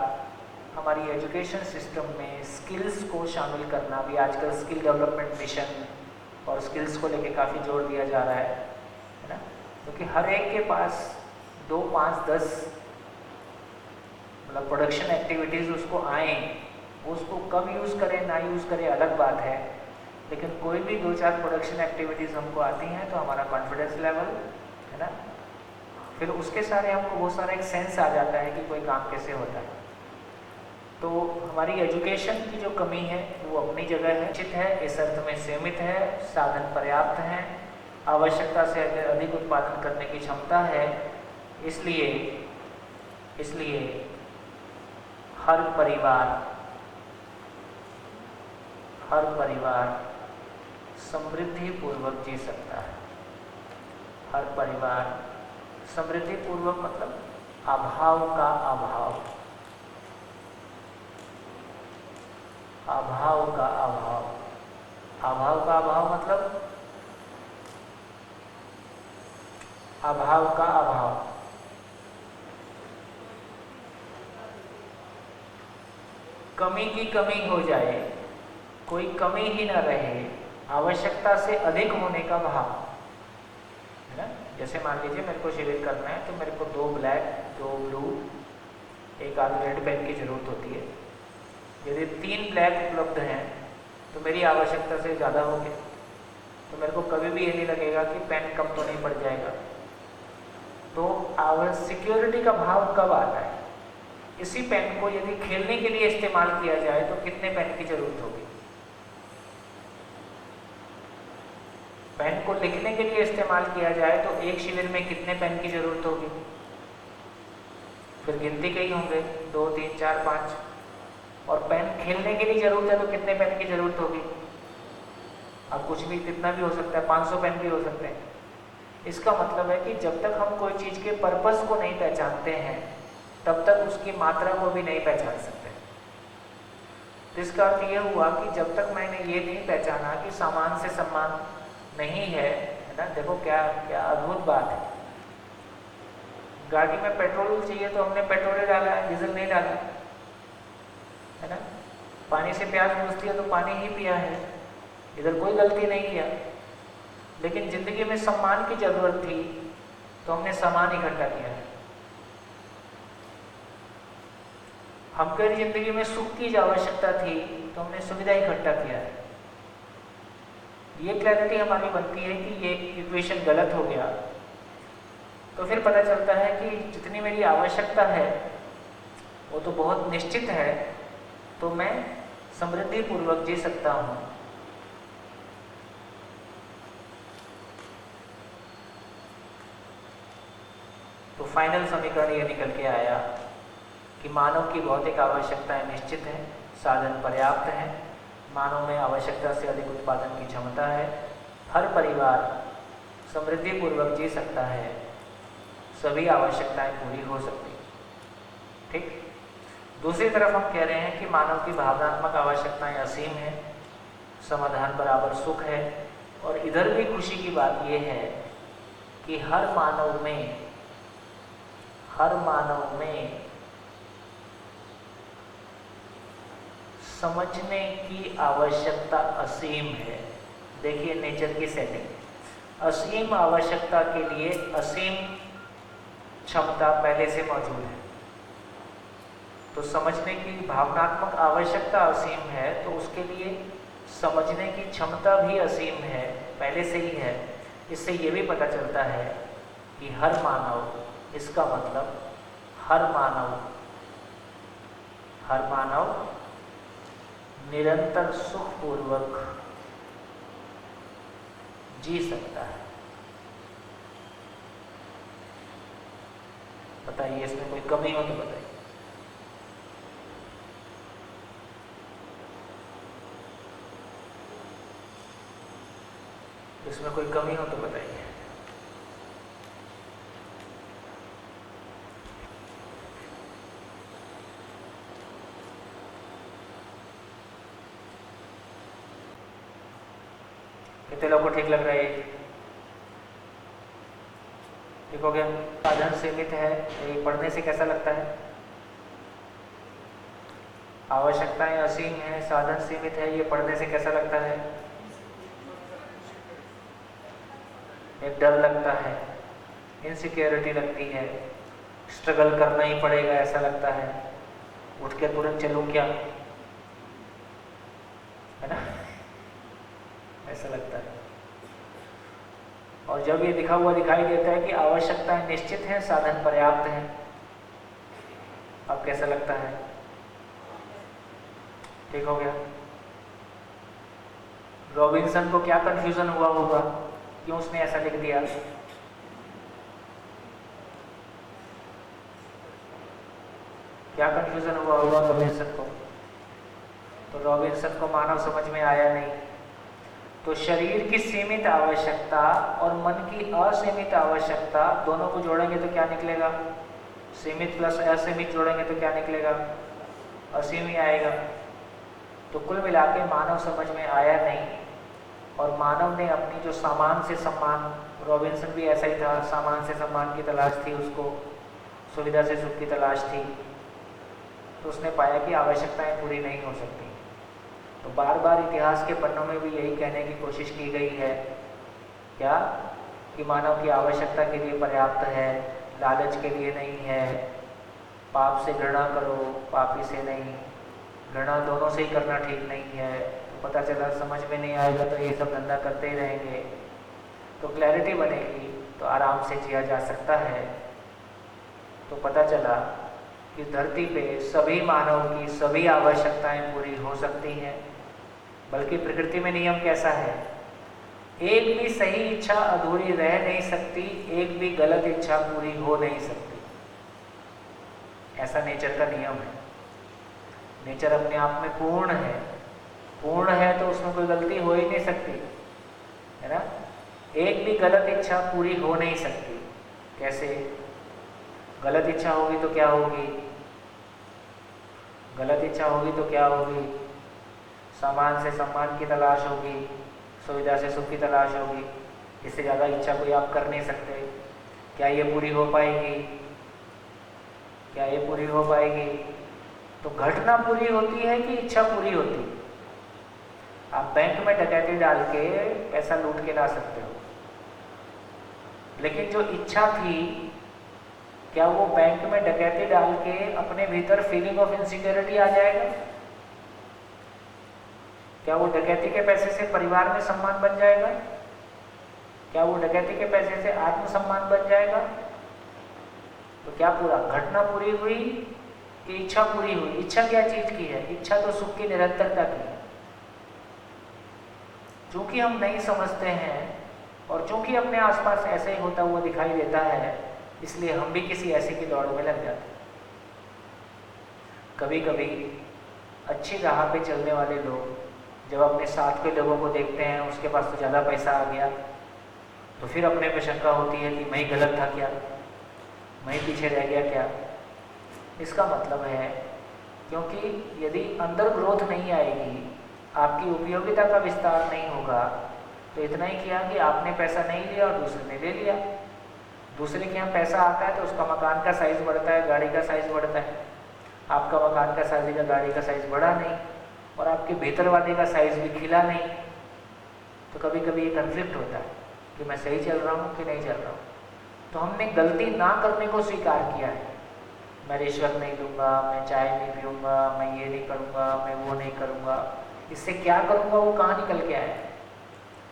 हमारी एजुकेशन सिस्टम में स्किल्स को शामिल करना भी आजकल स्किल डेवलपमेंट मिशन और स्किल्स को लेके काफ़ी जोर दिया जा रहा है ना? क्योंकि हर एक के पास 2, 5, 10 मतलब प्रोडक्शन एक्टिविटीज़ उसको आए, वो उसको कब यूज़ करें ना यूज़ करें अलग बात है, लेकिन कोई भी 2-4 प्रोडक्शन एक्टिविटीज़ हमको आती हैं तो हमारा कॉन्फिडेंस लेवल है ना, फिर उसके सारे हमको बहुत सारा एक सेंस आ जाता है कि कोई काम कैसे होता है। तो हमारी एजुकेशन की जो कमी है वो अपनी जगह है, उचित है, इस अर्थ में सीमित है, साधन पर्याप्त हैं, आवश्यकता से अधिक उत्पादन करने की क्षमता है। इसलिए हर परिवार समृद्धि पूर्वक जी सकता है। हर परिवार समृद्धि पूर्वक मतलब अभाव का अभाव, अभाव का अभाव, अभाव का अभाव मतलब अभाव का अभाव। कमी की कमी हो जाए, कोई कमी ही ना रहे, आवश्यकता से अधिक होने का भाव है ना। जैसे मान लीजिए मेरे को शिविर करना है तो मेरे को 2 ब्लैक, 2 ब्लू, एक आध रेड पेन की जरूरत होती है। यदि 3 ब्लैक उपलब्ध हैं तो मेरी आवश्यकता से ज़्यादा होगी, तो मेरे को कभी भी ये नहीं लगेगा कि पेन कम तो नहीं पड़ जाएगा। तो सिक्योरिटी का भाव कब आता है? इसी पेन को यदि खेलने के लिए इस्तेमाल किया जाए तो कितने पेन की जरूरत होगी? पेन को लिखने के लिए इस्तेमाल किया जाए तो एक शिविर में कितने पेन की जरूरत होगी? फिर गिनती के ही होंगे, 2, 3, 4, 5। और पेन खेलने के लिए जरूरत है तो कितने पेन की जरूरत होगी? अब कुछ भी कितना भी हो सकता है, 500 पेन भी हो सकते हैं। इसका मतलब है कि जब तक हम कोई चीज़ के पर्पस को नहीं पहचानते हैं तब तक उसकी मात्रा को भी नहीं पहचान सकते। तो इसका अर्थ ये हुआ कि जब तक मैंने ये नहीं पहचाना कि सामान से सम्मान नहीं है ना। देखो क्या क्या अद्भुत बात है। गाड़ी में पेट्रोल चाहिए तो हमने पेट्रोल डाला है, डीजल नहीं डाला है ना। पानी से प्यास बुझती है तो पानी ही पिया है, इधर कोई गलती नहीं किया। लेकिन जिंदगी में सम्मान की जरूरत थी तो हमने सामान इकट्ठा किया है। हमको जिंदगी में सुख की आवश्यकता थी तो हमने सुविधा इकट्ठा किया है। ये क्लैरिटी हमारी बनती है कि ये इक्वेशन गलत हो गया, तो फिर पता चलता है कि जितनी मेरी आवश्यकता है वो तो बहुत निश्चित है, तो मैं समृद्धि पूर्वक जी सकता हूँ। तो फाइनल समीकरण ये निकल के आया कि मानव की भौतिक आवश्यकताएं निश्चित हैं, साधन पर्याप्त हैं, मानव में आवश्यकता से अधिक उत्पादन की क्षमता है, हर परिवार समृद्धि पूर्वक जी सकता है, सभी आवश्यकताएं पूरी हो सकती। ठीक। दूसरी तरफ हम कह रहे हैं कि मानव की भावनात्मक आवश्यकताएं असीम हैं, समाधान बराबर सुख है, और इधर भी खुशी की बात यह है कि हर मानव में समझने की आवश्यकता असीम है। देखिए नेचर की सेटिंग, असीम आवश्यकता के लिए असीम क्षमता पहले से मौजूद है। तो समझने की भावनात्मक आवश्यकता असीम है, तो उसके लिए समझने की क्षमता भी असीम है, पहले से ही है। इससे ये भी पता चलता है कि हर मानव, इसका मतलब हर मानव निरंतर सुखपूर्वक जी सकता है। बताइए इसमें कोई कमी हो तो बताइए। इसमें कोई कमी हो तो बताइए। कितने लोगों को ठीक लग रहा है? ठीक हो गया। साधन सीमित है, ये पढ़ने से कैसा लगता है? आवश्यकताएं असीम है, साधन सीमित है, ये पढ़ने से कैसा लगता है? एक डर लगता है, इनसिक्योरिटी लगती है, स्ट्रगल करना ही पड़ेगा ऐसा लगता है, उठ के तुरंत चलूं क्या, है ना, ऐसा लगता है। और जब ये लिखा हुआ दिखाई देता है कि आवश्यकताएं निश्चित हैं, साधन पर्याप्त हैं, अब कैसा लगता है? ठीक हो गया। रॉबिन्सन को क्या कंफ्यूजन हुआ होगा, क्यों उसने ऐसा लिख दिया? क्या कंफ्यूजन हुआ होगा रॉबिन्सन को? तो रॉबिन्सन को मानव समझ में आया नहीं। तो शरीर की सीमित आवश्यकता और मन की असीमित आवश्यकता दोनों को जोड़ेंगे तो क्या निकलेगा? सीमित प्लस असीमित जोड़ेंगे तो क्या निकलेगा? असीम ही आएगा। तो कुल मिला के मानव समझ में आया नहीं, और मानव ने अपनी जो सामान से सम्मान, रॉबिन्सन भी ऐसा ही था, सामान से सम्मान की तलाश थी उसको, सुविधा से सुख की तलाश थी, तो उसने पाया कि आवश्यकताएं पूरी नहीं हो सकती। तो बार बार इतिहास के पन्नों में भी यही कहने की कोशिश की गई है, क्या? कि मानव की आवश्यकता के लिए पर्याप्त है, लालच के लिए नहीं है। पाप से घृणा करो, पापी से नहीं। घृणा दोनों से ही करना ठीक नहीं है। तो पता चला समझ में नहीं आएगा तो ये सब धंधा करते ही रहेंगे। तो क्लैरिटी बनेगी तो आराम से जिया जा सकता है। तो पता चला कि धरती पे सभी मानव की सभी आवश्यकताएं पूरी हो सकती हैं। बल्कि प्रकृति में नियम कैसा है? एक भी सही इच्छा अधूरी रह नहीं सकती, एक भी गलत इच्छा पूरी हो नहीं सकती। ऐसा नेचर का नियम है। नेचर अपने आप में पूर्ण है, पूर्ण है तो उसमें कोई गलती हो ही नहीं सकती, है ना। एक भी गलत इच्छा पूरी हो नहीं सकती। कैसे? गलत इच्छा होगी तो क्या होगी? गलत इच्छा होगी तो क्या होगी? सामान से सम्मान की तलाश होगी, सुविधा से सुख की तलाश होगी। इससे ज़्यादा इच्छा कोई आप कर नहीं सकते। क्या ये पूरी हो पाएगी? क्या ये पूरी हो पाएगी? तो घटना पूरी होती है कि इच्छा पूरी होती है? आप बैंक में डकैती डाल के पैसा लूट के ला सकते हो, लेकिन जो इच्छा थी, क्या वो बैंक में डकैती डाल के अपने भीतर फीलिंग ऑफ इनसिक्योरिटी आ जाएगा? क्या वो डकैती के पैसे से परिवार में सम्मान बन जाएगा? क्या वो डकैती के पैसे से आत्मसम्मान बन जाएगा? तो क्या पूरा घटना पूरी हुई कि इच्छा पूरी हुई? इच्छा क्या चीज की है? इच्छा तो सुख की निरंतरता की है। चूंकि हम नहीं समझते हैं और चूंकि अपने आसपास ऐसे ही होता हुआ दिखाई देता है, इसलिए हम भी किसी ऐसे की दौड़ में लग जाते हैं। कभी कभी अच्छी राह पे चलने वाले लोग जब अपने साथ के लोगों को देखते हैं उसके पास तो ज़्यादा पैसा आ गया, तो फिर अपने पे शंका होती है कि मैं ही गलत था क्या, मैं ही पीछे रह गया क्या। इसका मतलब है क्योंकि यदि अंदर ग्रोथ नहीं आएगी, आपकी उपयोगिता का विस्तार नहीं होगा, तो इतना ही किया कि आपने पैसा नहीं लिया और दूसरे ने ले लिया। दूसरे के यहाँ पैसा आता है तो उसका मकान का साइज़ बढ़ता है, गाड़ी का साइज़ बढ़ता है। आपका मकान का साइज़ या गाड़ी का साइज़ बढ़ा नहीं और आपके भीतर वाले का साइज़ भी खिला नहीं। तो कभी कभी ये कन्फ्लिक्ट होता है कि मैं सही चल रहा हूँ कि नहीं चल रहा हूँ। तो हमने गलती ना करने को स्वीकार किया है। मैं रिश्वत नहीं लूँगा, मैं चाय नहीं पीऊँगा, मैं ये नहीं करूँगा, मैं वो नहीं करूँगा। इससे क्या करूँगा वो कहाँ निकल के आया?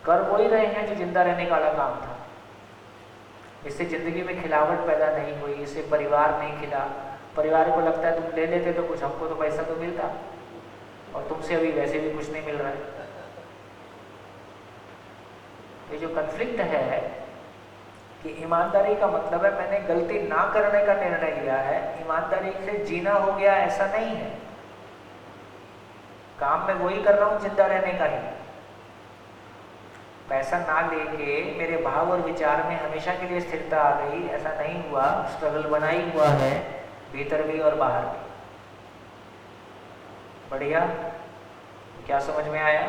कर वो ही रहे हैं जो जिंदा रहने वाला काम था। इससे ज़िंदगी में खिलावट पैदा नहीं हुई, इससे परिवार नहीं खिला। परिवार को लगता है तुम ले लेते तो कुछ, हमको तो पैसा तो मिलता और तुमसे अभी वैसे भी कुछ नहीं मिल रहा है। ये जो कन्फ्लिक्ट है कि ईमानदारी का मतलब है मैंने गलती ना करने का निर्णय लिया है, ईमानदारी से जीना हो गया, ऐसा नहीं है। काम मैं वही कर रहा हूँ जिंदा रहने का ही। पैसा ना लेके मेरे भाव और विचार में हमेशा के लिए स्थिरता आ गई, ऐसा नहीं हुआ। स्ट्रगल बना ही हुआ है, भीतर भी और बाहर भी। बढ़िया, क्या समझ में आया?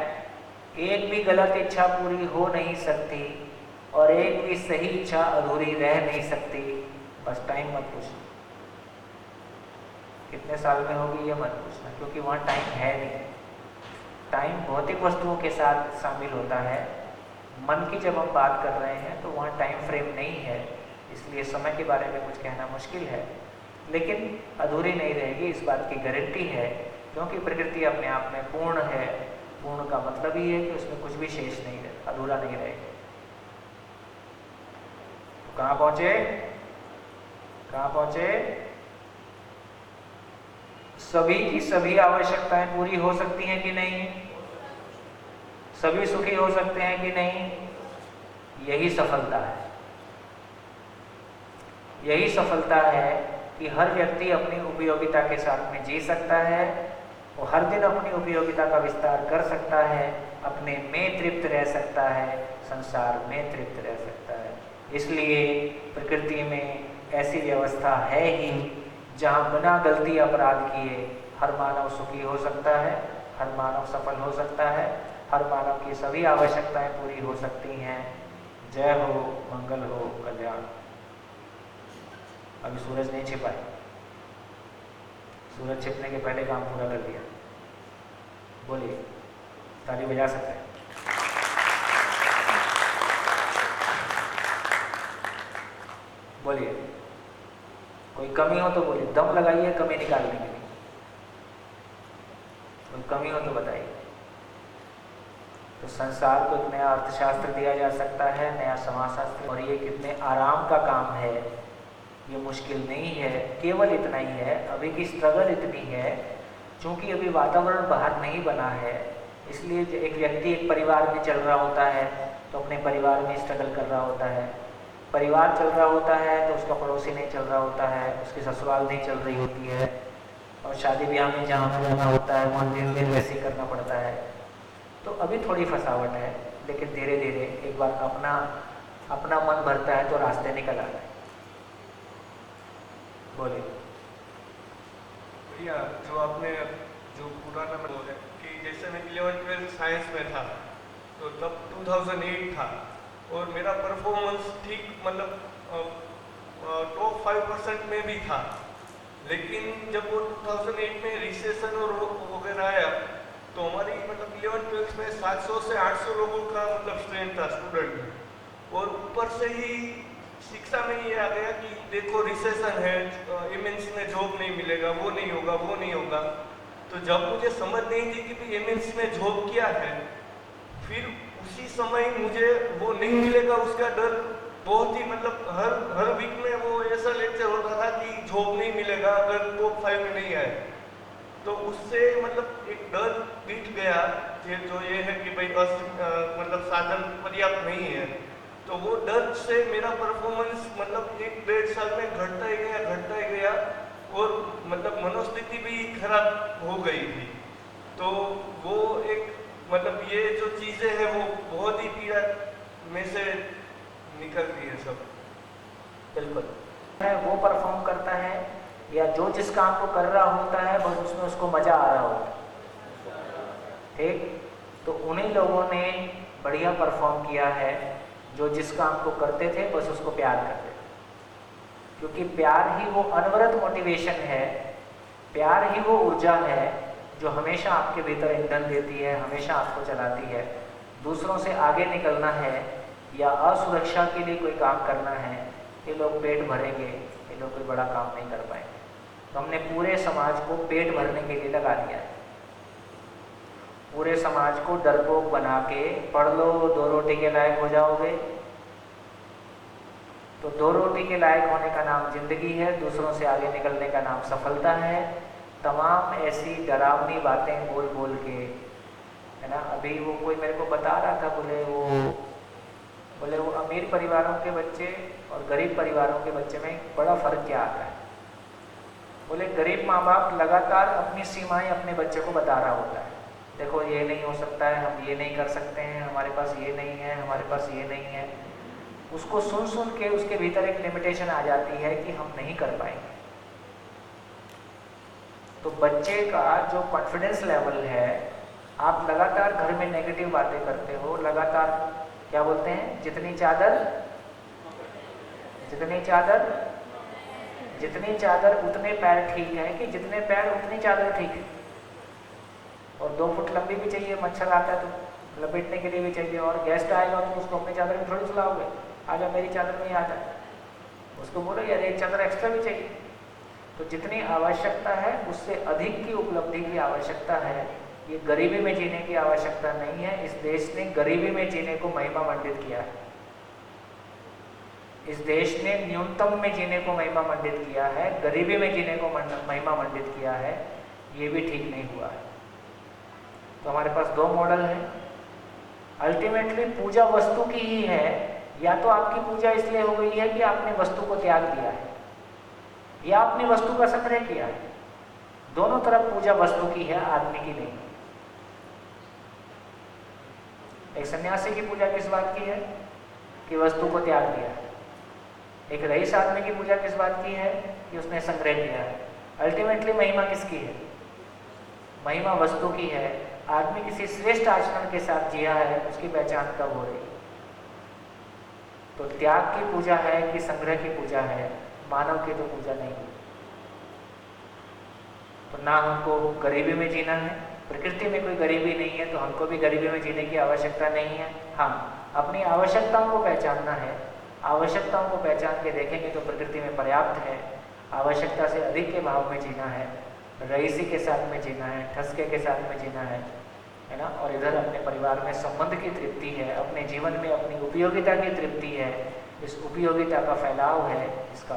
एक भी गलत इच्छा पूरी हो नहीं सकती और एक भी सही इच्छा अधूरी रह नहीं सकती। बस टाइम मत पूछना कितने साल में होगी, ये मत पूछना, क्योंकि वहाँ टाइम है नहीं। टाइम भौतिक वस्तुओं के साथ शामिल होता है। मन की जब हम बात कर रहे हैं तो वहाँ टाइम फ्रेम नहीं है, इसलिए समय के बारे में कुछ कहना मुश्किल है। लेकिन अधूरी नहीं रहेगी, इस बात की गारंटी है, क्योंकि प्रकृति अपने आप में पूर्ण है। पूर्ण का मतलब ही है कि उसमें कुछ भी शेष नहीं रहे, अधूरा नहीं रहेगा। तो कहाँ पहुँचे? कहाँ पहुँचे? सभी की सभी आवश्यकताएं पूरी हो सकती हैं कि नहीं? सभी सुखी हो सकते हैं कि नहीं? यही सफलता है। यही सफलता है कि हर व्यक्ति अपनी उपयोगिता के साथ में जी सकता है, वो हर दिन अपनी उपयोगिता का विस्तार कर सकता है, अपने में तृप्त रह सकता है, संसार में तृप्त रह सकता है। इसलिए प्रकृति में ऐसी व्यवस्था है ही जहाँ बिना गलती अपराध किए हर मानव सुखी हो सकता है, हर मानव सफल हो सकता है, हर मानव की सभी आवश्यकताएं पूरी हो सकती हैं। जय हो, मंगल हो, कल्याण। अभी सूरज नहीं छिपा है, सूरज छिपने के पहले काम पूरा कर दिया। बोलिए, ताली बजा सकते हैं। बोलिए, कोई कमी हो तो बोलिए, दम लगाइए कमी निकालने के लिए। कोई कमी हो तो बताइए। तो संसार को एक नया अर्थशास्त्र दिया जा सकता है, नया समाजशास्त्र, और ये कितने आराम का काम है, ये मुश्किल नहीं है। केवल इतना ही है, अभी की स्ट्रगल इतनी है, क्योंकि अभी वातावरण बाहर नहीं बना है, इसलिए एक व्यक्ति एक परिवार में चल रहा होता है तो अपने परिवार में स्ट्रगल कर रहा होता है। परिवार चल रहा होता है तो उसका पड़ोसी नहीं चल रहा होता है, उसकी ससुराल नहीं चल रही होती है, और शादी ब्याह में जहाँ जाना होता है वहाँ दिन दिन वैसे ही करना पड़ता है। तो अभी थोड़ी फंसावट है, लेकिन धीरे धीरे एक बार अपना मन भरता है तो रास्ते निकल आते हैं। बोलिए भैया, जो आपने जो पुराना वो है कि जैसे मैं 11th-12th साइंस में था तो तब 2008 था और मेरा परफॉर्मेंस ठीक मतलब टॉप 5% में भी था, लेकिन जब वो 2008 में रिसेशन और वगैरह आया तो हमारी मतलब 11th-12th में 700 से 800 लोगों का मतलब स्ट्रेंथ था स्टूडेंट में, और ऊपर से ही शिक्षा में ये आ गया कि देखो रिसेशन है, एमएनसी में जॉब नहीं मिलेगा, वो नहीं होगा, वो नहीं होगा। तो जब मुझे समझ नहीं थी कि भाई एमएनसी में जॉब क्या है, फिर उसी समय मुझे वो नहीं मिलेगा उसका डर बहुत ही, मतलब हर वीक में वो ऐसा लेक्चर होता था कि जॉब नहीं मिलेगा अगर टॉप 5 में नहीं आए। तो उससे मतलब एक डर बीत गया जो ये है कि भाई मतलब साधन पर्याप्त नहीं है। तो वो डर से मेरा परफॉर्मेंस मतलब 1-1.5 साल में घटता ही गया और मतलब मनोस्थिति भी खराब हो गई थी। तो वो एक मतलब ये जो चीज़ें हैं वो बहुत ही पीड़ा में से निकलती है सब। बिल्कुल वो परफॉर्म करता है या जो जिस काम को कर रहा होता है बस उसमें उसको मजा आ रहा होता है, ठीक। तो उन्हीं लोगों ने बढ़िया परफॉर्म किया है जो जिस काम को करते थे बस उसको प्यार करते थे, क्योंकि प्यार ही वो अनवरत मोटिवेशन है, प्यार ही वो ऊर्जा है जो हमेशा आपके भीतर ईंधन देती है, हमेशा आपको चलाती है। दूसरों से आगे निकलना है या असुरक्षा के लिए कोई काम करना है, ये लोग पेट भरेंगे, ये लोग कोई बड़ा काम नहीं कर पाएंगे। तो हमने पूरे समाज को पेट भरने के लिए लगा दिया है, पूरे समाज को डरपोक बना के पढ़ लो 2 रोटी के लायक हो जाओगे। तो 2 रोटी के लायक होने का नाम जिंदगी है, दूसरों से आगे निकलने का नाम सफलता है। तमाम ऐसी डरावनी बातें बोल बोल के, है ना। अभी वो कोई मेरे को बता रहा था, बोले वो अमीर परिवारों के बच्चे और गरीब परिवारों के बच्चे में बड़ा फर्क क्या आता है। बोले गरीब माँ बाप लगातार अपनी सीमाएं अपने बच्चे को बता रहा होता है, देखो ये नहीं हो सकता है, हम ये नहीं कर सकते हैं, हमारे पास ये नहीं है, हमारे पास ये नहीं है। उसको सुन सुन के उसके भीतर एक लिमिटेशन आ जाती है कि हम नहीं कर पाएंगे। तो बच्चे का जो कॉन्फिडेंस लेवल है, आप लगातार घर में नेगेटिव बातें करते हो, लगातार क्या बोलते हैं, जितनी चादर उतने पैर ठीक है, कि जितने पैर उतनी चादर ठीक है। और 2 फुट लंबी भी चाहिए, मच्छर आता है तो लपेटने के लिए भी चाहिए, और गेस्ट आएगा तो उसको अपनी चादर में थोड़ी सुलाओगे, आजा मेरी चादर में ही आ जाए, उसको बोलो यार एक चादर एक्स्ट्रा भी चाहिए। तो जितनी आवश्यकता है उससे अधिक की उपलब्धि की आवश्यकता है। ये गरीबी में जीने की आवश्यकता नहीं है। इस देश ने गरीबी में जीने को महिमा मंडित किया है, इस देश ने न्यूनतम में जीने को महिमा मंडित किया है, गरीबी में जीने को महिमा मंडित किया है। ये भी ठीक नहीं हुआ है। तो हमारे पास 2 मॉडल हैं। अल्टीमेटली पूजा वस्तु की ही है, या तो आपकी पूजा इसलिए हो गई है कि आपने वस्तु को त्याग दिया है, या आपने वस्तु का संग्रह किया है। दोनों तरफ पूजा वस्तु की है, आदमी की नहीं। एक सन्यासी की पूजा किस बात की है, कि वस्तु को त्याग दिया है। एक रईस आदमी की पूजा किस बात की है, कि उसने संग्रह किया है। अल्टीमेटली महिमा किसकी है, महिमा वस्तु की है। आदमी किसी श्रेष्ठ आचरण के साथ जिया है, उसकी पहचान कब हो रही। तो त्याग की पूजा है कि संग्रह की पूजा है, मानव की तो पूजा नहीं। तो ना हमको गरीबी में जीना है, प्रकृति में कोई गरीबी नहीं है, तो हमको भी गरीबी में जीने की आवश्यकता नहीं है। हाँ, अपनी आवश्यकताओं को पहचानना है। आवश्यकताओं को पहचान के देखेंगे तो प्रकृति में पर्याप्त है। आवश्यकता से अधिक के भाव में जीना है, रईसी के साथ में जीना है, ठसके के साथ में जीना है ना। और इधर अपने परिवार में संबंध की तृप्ति है, अपने जीवन में अपनी उपयोगिता की तृप्ति है, इस उपयोगिता का फैलाव है इसका।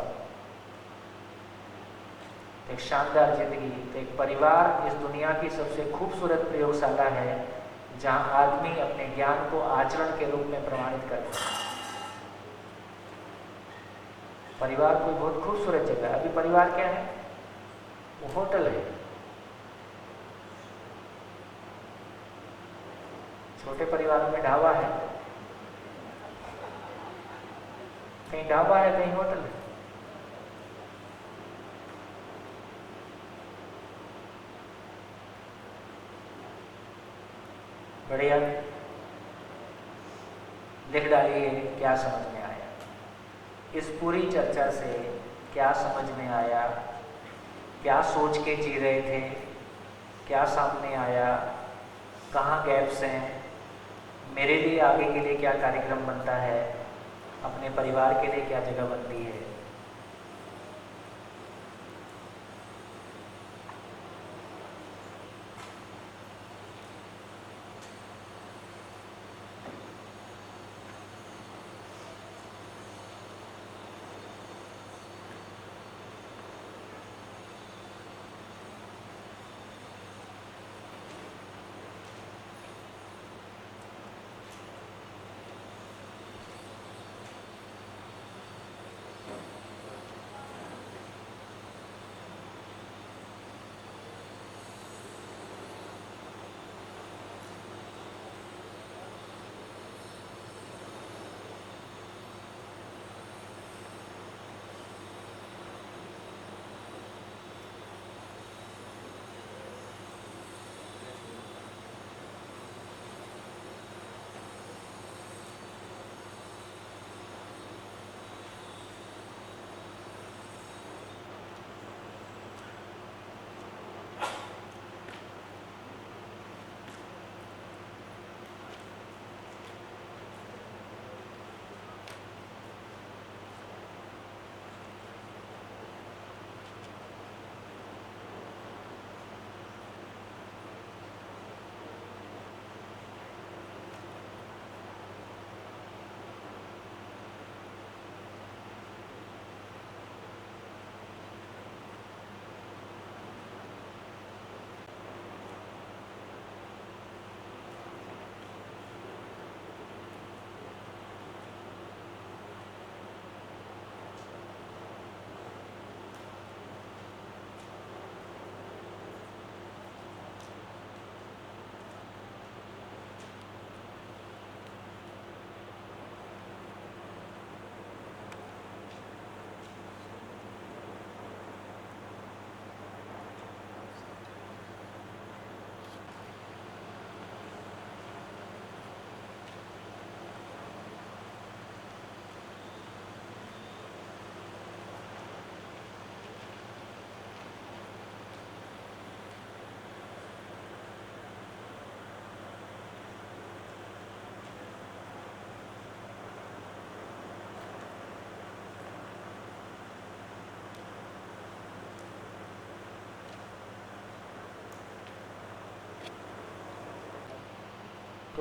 एक शानदार जिंदगी। तो एक परिवार इस दुनिया की सबसे खूबसूरत प्रयोगशाला है, जहाँ आदमी अपने ज्ञान को आचरण के रूप में प्रमाणित करता है। परिवार कोई बहुत खूबसूरत जगह है। अभी परिवार क्या है, वो होटल है। छोटे परिवारों में ढाबा है, कहीं ढाबा है, कहीं होटल है। बढ़िया, लिख डालिए क्या समझ में आया। इस पूरी चर्चा से क्या समझ में आया, क्या सोच के जी रहे थे, क्या सामने आया, कहाँ गैप्स हैं, मेरे लिए आगे के लिए क्या कार्यक्रम बनता है, अपने परिवार के लिए क्या जगह बनती है।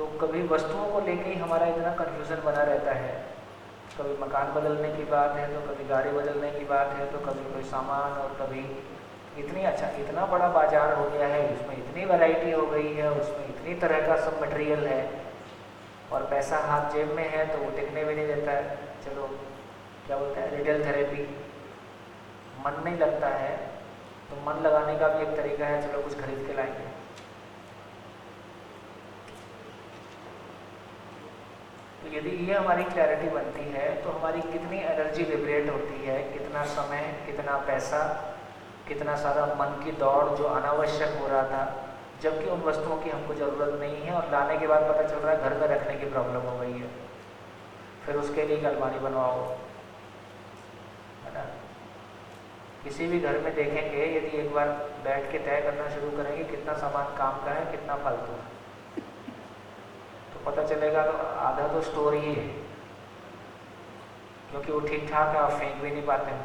तो कभी वस्तुओं को लेके ही हमारा इतना कन्फ्यूज़न बना रहता है। कभी मकान बदलने की बात है, तो कभी गाड़ी बदलने की बात है, तो कभी कोई सामान, और कभी इतना बड़ा बाजार हो गया है, उसमें इतनी वैरायटी हो गई है, उसमें इतनी तरह का सब मटेरियल है, और पैसा हाथ जेब में है तो वो टिकने भी नहीं देता है। चलो क्या बोलते हैं, रिटेल थेरेपी, मन नहीं लगता है तो मन लगाने का भी एक तरीका है, चलो कुछ खरीद के लाएंगे। तो यदि ये हमारी क्लैरिटी बनती है तो हमारी कितनी एनर्जी लिबरेट होती है, कितना समय, कितना पैसा, कितना सारा मन की दौड़ जो अनावश्यक हो रहा था, जबकि उन वस्तुओं की हमको ज़रूरत नहीं है, और लाने के बाद पता चल रहा है घर में रखने की प्रॉब्लम हो गई है, फिर उसके लिए अलमारी बनवाओ, है ना। किसी भी घर में देखेंगे, यदि एक बार बैठ के तय करना शुरू करेंगे कितना सामान काम का है, कितना फालतू है, तो पता चलेगा तो आधा तो स्टोर ही है, क्योंकि वो ठीक ठाक है, आप फेंक भी नहीं पाते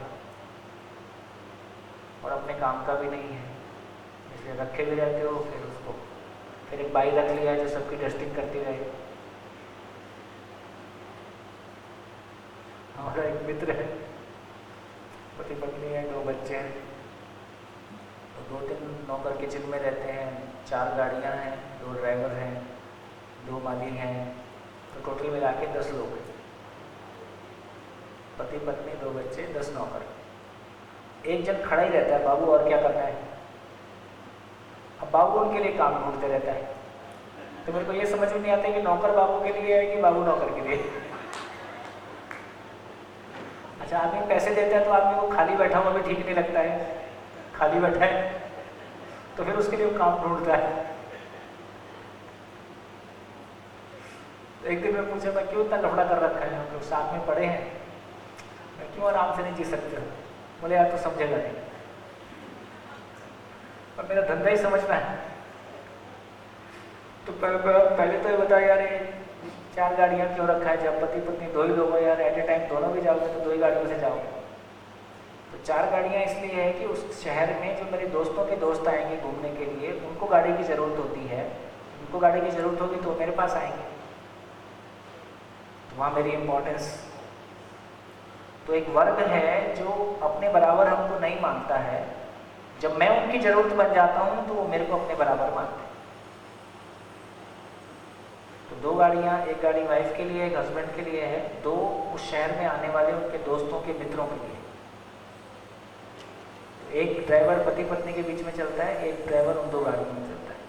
और अपने काम का भी नहीं है, इसलिए रखे भी रहते हो। फिर एक बाई रख लिया है जो सबकी डस्टिंग करती रहे। हमारा एक मित्र है, पति पत्नी है, 2 बच्चे हैं, तो 2-3 नौकर किचन में रहते हैं, 4 गाड़ियां हैं, 2 ड्राइवर हैं, 2 माली हैं, तो टोटल मिला के 10 लोग हैं। पति पत्नी, 2 बच्चे, 10 नौकर। एक जन खड़ा ही रहता है, बाबू और क्या करना है। अब बाबू उनके लिए काम ढूंढते रहता है, तो मेरे को ये समझ में नहीं आता कि नौकर बाबू के लिए है कि बाबू नौकर के लिए। अच्छा, आदमी पैसे देता है तो आदमी को खाली बैठा हुआ भी ठीक नहीं लगता है, खाली बैठा है तो फिर उसके लिए वो काम ढूंढता है। तो एक दिन मैं पूछा, मैं क्यों इतना लफड़ा कर रखा है, हम लोग साथ में पढ़े हैं, मैं क्यों आराम से नहीं जी सकते हो। बोले यार तो समझेगा नहीं, और मेरा धंधा ही समझना है। तो पहले तो ये बता यार, ये 4 गाड़ियाँ क्यों रखा है, जब पति पत्नी 2 ही लोग हो यार, एट ए टाइम दोनों भी जाओगे तो 2 ही गाड़ियों से जाओगे। तो 4 गाड़ियाँ इसलिए है कि उस शहर में जो मेरे दोस्तों के दोस्त आएंगे घूमने के लिए, उनको गाड़ी की ज़रूरत होती है, उनको गाड़ी की ज़रूरत होगी तो मेरे पास आएंगे, तो वहाँ मेरी इम्पोर्टेंस। तो एक वर्ग है जो अपने बराबर हमको नहीं मानता है, जब मैं उनकी ज़रूरत बन जाता हूँ तो वो मेरे को अपने बराबर मानते हैं। तो 2 गाड़ियाँ, एक गाड़ी वाइफ के लिए, एक हस्बैंड के लिए है, 2 उस शहर में आने वाले उनके दोस्तों के मित्रों के लिए। तो एक ड्राइवर पति पत्नी के बीच में चलता है, एक ड्राइवर उन 2 गाड़ियों में चलता है।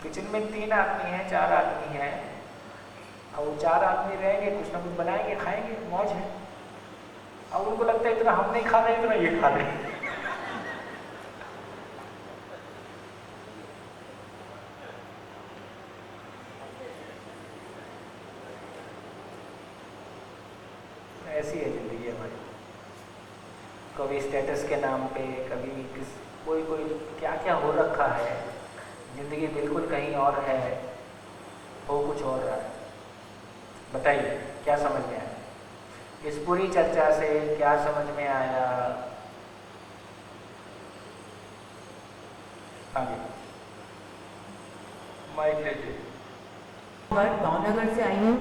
किचन में 3 आदमी हैं, 4 आदमी हैं, और वो 4 आदमी रहेंगे, कुछ ना कुछ बनाएंगे, खाएंगे, मौज है। अब उनको लगता है इतना हम नहीं खा रहे, इतना ये खा रहे हैं। ऐसी है जिंदगी हमारी, कभी स्टेटस के नाम पे, कभी कोई क्या क्या हो रखा है, जिंदगी बिल्कुल कहीं और है, हो कुछ और रहा है। बताइए क्या समझ में आया इस पूरी चर्चा से, क्या समझ में आया? आगे माइक लीजिए। भावनगर से आई हूँ।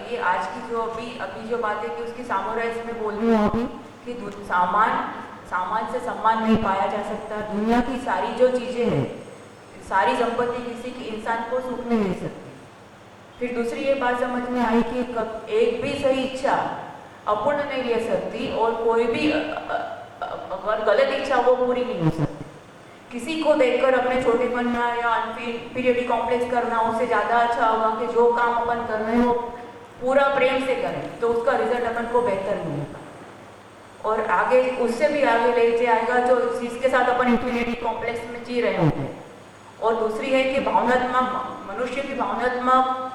ये आज की जो अभी जो बातें की उसकी सामोराइज में बोल रही हूँ अभी कि सामान से सम्मान नहीं पाया जा सकता। दुनिया की सारी जो चीज़ें हैं, सारी संपत्ति किसी की इंसान को सुख नहीं दे सकती। फिर दूसरी ये बात समझ में आई कि एक भी सही इच्छा अपूर्ण नहीं रह सकती, और कोई भी अगर गलत इच्छा वो पूरी नहीं हो सकती। किसी को देखकर अपने छोटे बनना या अनपीरियडिक कॉम्प्लेक्स करना उससे ज़्यादा अच्छा होगा कि जो काम अपन कर रहे हैं वो पूरा प्रेम से करें, तो उसका रिजल्ट अपन को बेहतर मिलेगा और आगे उससे भी आगे ले जाएगा जो जिसके साथ अपन इन्फिनिटी कॉम्प्लेक्स में जी रहे होते हैं। और दूसरी है कि भावनात्मक मनुष्य की भावनात्मक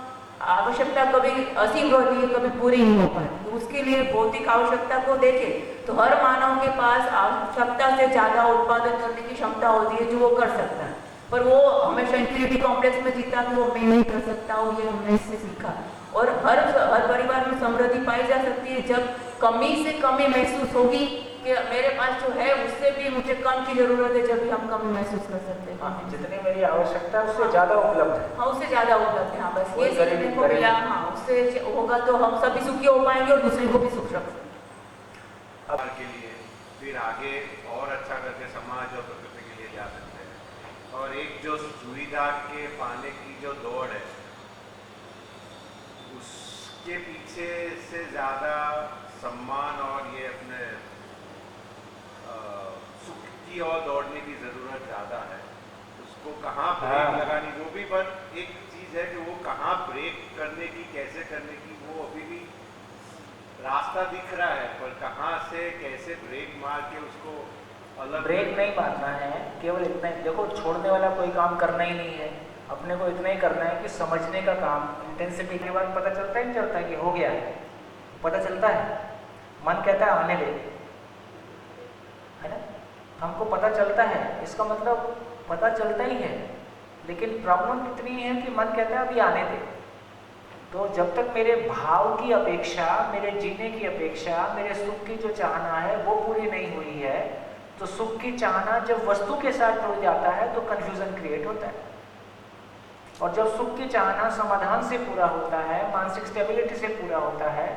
आवश्यकता कभी असीम होती है, कभी पूरी नहीं हो पाती। उसके लिए भौतिक आवश्यकता को देखें तो हर मानव के पास आवश्यकता से ज़्यादा उत्पादन करने की क्षमता होती है जो वो कर सकता है, पर वो हमेशा इन्फिनिटी कॉम्प्लेक्स में जीता कि वो मैं नहीं कर सकता हूँ, ये हमने इससे सीखा। और हर परिवार में समृद्धि पाई जा सकती है जब कमी से कमी महसूस होगी कि मेरे पास जो है उससे भी मुझे कम की ज़रूरत है, जब भी हम कम महसूस कर सकते हैं। हाँ, जितनी मेरी आवश्यकता है उससे ज़्यादा उपलब्ध है। हाँ, उससे ज़्यादा उपलब्ध है। हाँ, बस कोई ये सीखने को मिला। हाँ, उससे होगा तो हम सभी सुखी हो पाएंगे और दूसरे को भी सुख रख सकते अब के लिए फिर आगे और अच्छा करके समाज और प्रकृति के लिए जा सकते हैं। और एक जो सुविधा के पाने की जो दौड़ है, उसके पीछे से ज़्यादा सम्मान और ये अपने सुख की और दौड़ने की ज़रूरत ज़्यादा है। उसको कहाँ ब्रेक लगानी, वो भी पर एक चीज़ है कि वो कहाँ ब्रेक करने की, कैसे करने की, वो अभी भी रास्ता दिख रहा है, पर कहाँ से कैसे ब्रेक मार के उसको अलग। ब्रेक नहीं मारना है, केवल इतना ही देखो, छोड़ने वाला कोई काम करना ही नहीं है, अपने को इतना ही करना है कि समझने का काम। इंटेंसिटी के बाद पता चलता ही नहीं चलता कि हो गया है, पता चलता है, मन कहता है आने दे, है ना, हमको पता चलता है, इसका मतलब पता चलता ही है। लेकिन प्रॉब्लम कितनी है कि मन कहता है अभी आने दे। तो जब तक मेरे भाव की अपेक्षा, मेरे जीने की अपेक्षा, मेरे सुख की जो चाहना है वो पूरी नहीं हुई है, तो सुख की चाहना जब वस्तु के साथ जुड़ जाता है तो कंफ्यूजन क्रिएट होता है। और जब सुख की चाहना समाधान से पूरा होता है, मानसिक स्टेबिलिटी से पूरा होता है,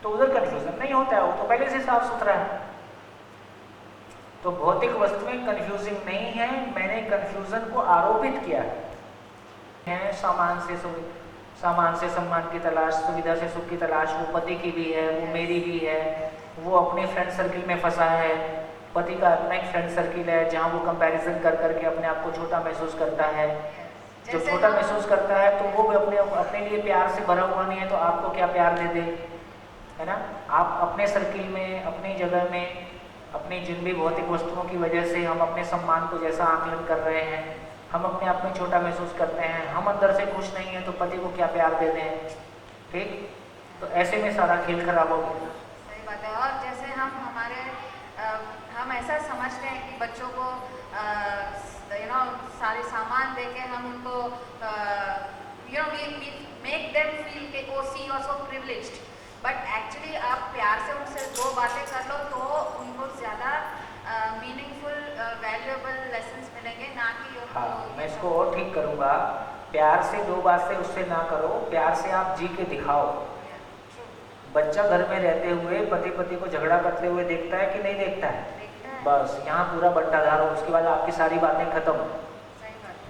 तो उधर कंफ्यूजन नहीं होता है, वो तो पहले से साफ सुथरा है। तो भौतिक वस्तु में कंफ्यूजिंग नहीं है, मैंने कंफ्यूजन को आरोपित किया है। सामान से सम्मान की तलाश, सुविधा से सुख की तलाश, वो पति की भी है, वो मेरी भी है, वो अपने फ्रेंड सर्किल में फंसा है। पति का अपना एक फ्रेंड सर्किल है जहाँ वो कंपैरिजन कर करके अपने आप को छोटा महसूस करता है। जो छोटा महसूस करता है तो वो भी अपने लिए प्यार से भरा हुआ नहीं है, तो आपको क्या प्यार दे दे, है ना। आप अपने सर्किल में, अपनी जगह में, अपनी जिन भी भौतिक वस्तुओं की वजह से हम अपने सम्मान को जैसा आकलन कर रहे हैं, हम अपने आप में छोटा महसूस करते हैं, हम अंदर से खुश नहीं हैं, तो पति को क्या प्यार दे दें, ठीक। तो ऐसे में सारा खेल खराब हो गया। सही बात है। और जैसे हम ऐसा समझते हैं कि बच्चों को सारे सामान देके हम उनको we make them feel कि oh she also privileged, but actually आप प्यार से उनसे दो बातें कर लो तो उनको ज़्यादा मीनिंगफुल वैल्यूएबल लेसन्स मिलेंगे, ना कि हाँ, मैं इसको और ठीक करूँगा। प्यार से दो बातें उससे ना करो, प्यार से आप जी के दिखाओ। बच्चा घर में रहते हुए पति को झगड़ा करते हुए देखता है कि नहीं देखता है? बस यहाँ पूरा बंटाधार हो, उसके बाद आपकी सारी बातें खत्म।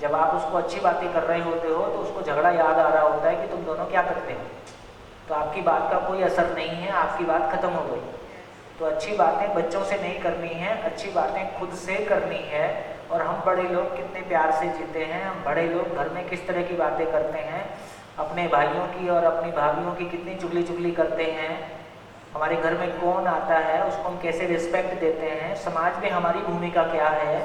जब आप उसको अच्छी बातें कर रहे होते हो तो उसको झगड़ा याद आ रहा होता है कि तुम दोनों क्या करते हो, तो आपकी बात का कोई असर नहीं है, आपकी बात खत्म हो गई। तो अच्छी बातें बच्चों से नहीं करनी है, अच्छी बातें खुद से करनी है। और हम बड़े लोग कितने प्यार से जीते हैं, हम बड़े लोग घर में किस तरह की बातें करते हैं, अपने भाइयों की और अपनी भाभीयों की कितनी चुगली करते हैं, हमारे घर में कौन आता है उसको हम कैसे रिस्पेक्ट देते हैं, समाज में हमारी भूमिका क्या है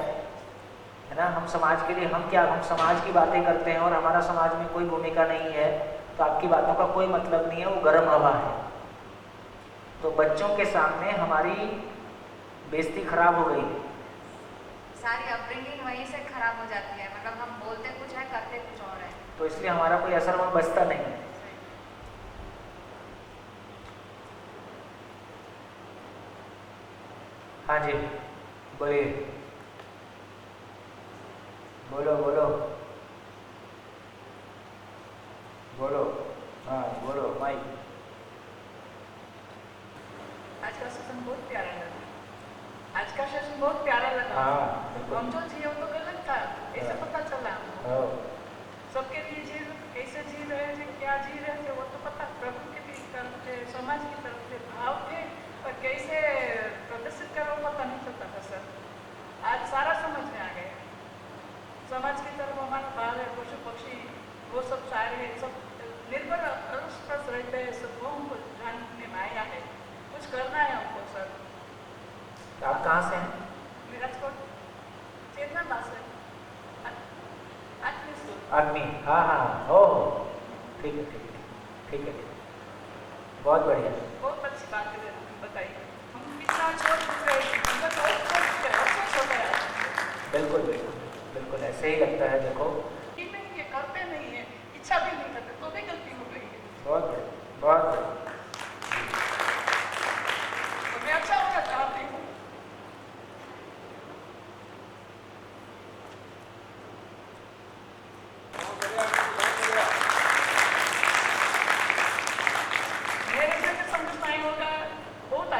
ना। हम समाज के लिए हम समाज की बातें करते हैं और हमारा समाज में कोई भूमिका नहीं है, तो आपकी बातों का कोई मतलब नहीं है, वो गर्म हवा है। तो बच्चों के सामने हमारी बेइज्जती खराब हो गई, सारी अपब्रिंगिंग वहीं से खराब हो जाती है। मतलब हम बोलते कुछ है, करते कुछ और है, तो इसलिए हमारा कोई असर वहाँ बचता नहीं। हाँ जी, बोलिए, बोलो बोलो बोलो, हाँ बोलो माइक। आज का सेशन बहुत प्यारा लगा, आज का सेशन बहुत प्यारा लगा। हाँ, हम जो जिए वो तो गलत था, ऐसा पता चला हमको। सबके लिए जी कैसे जी रहे थे, क्या जी रहे थे, वो तो पता प्रभु के भी तरफ से, समाज की तरफ से भाव थे, पर कैसे प्रदर्शित करो पता नहीं चलता था सर। आज सारा समझ में आ गया। समाज की तरफ हमारा भाव है, पशु पक्षी वो सब सारे सब निर्भर अस्पष्ट रहते हैं, सब वो हमको जानने में आया है। कुछ करना है हमको सर। आप कहाँ से हैं? मैं राजकोट चेतना दास है, आदमी। हाँ हाँ, हो ठीक है ठीक है ठीक है, बहुत बढ़िया, बहुत अच्छी बात है बताई। हम कितना छोड़ चुके हैं, मतलब बहुत अफसोस होता है। बिल्कुल बिल्कुल बिल्कुल ऐसे ही लगता है। देखो कि नहीं, ये करते नहीं है, इच्छा भी नहीं करते, तो भी गलती हो गई है। बहुत बढ़िया बहुत बढ़िया। तो मैं अच्छा होना चाहती हूँ,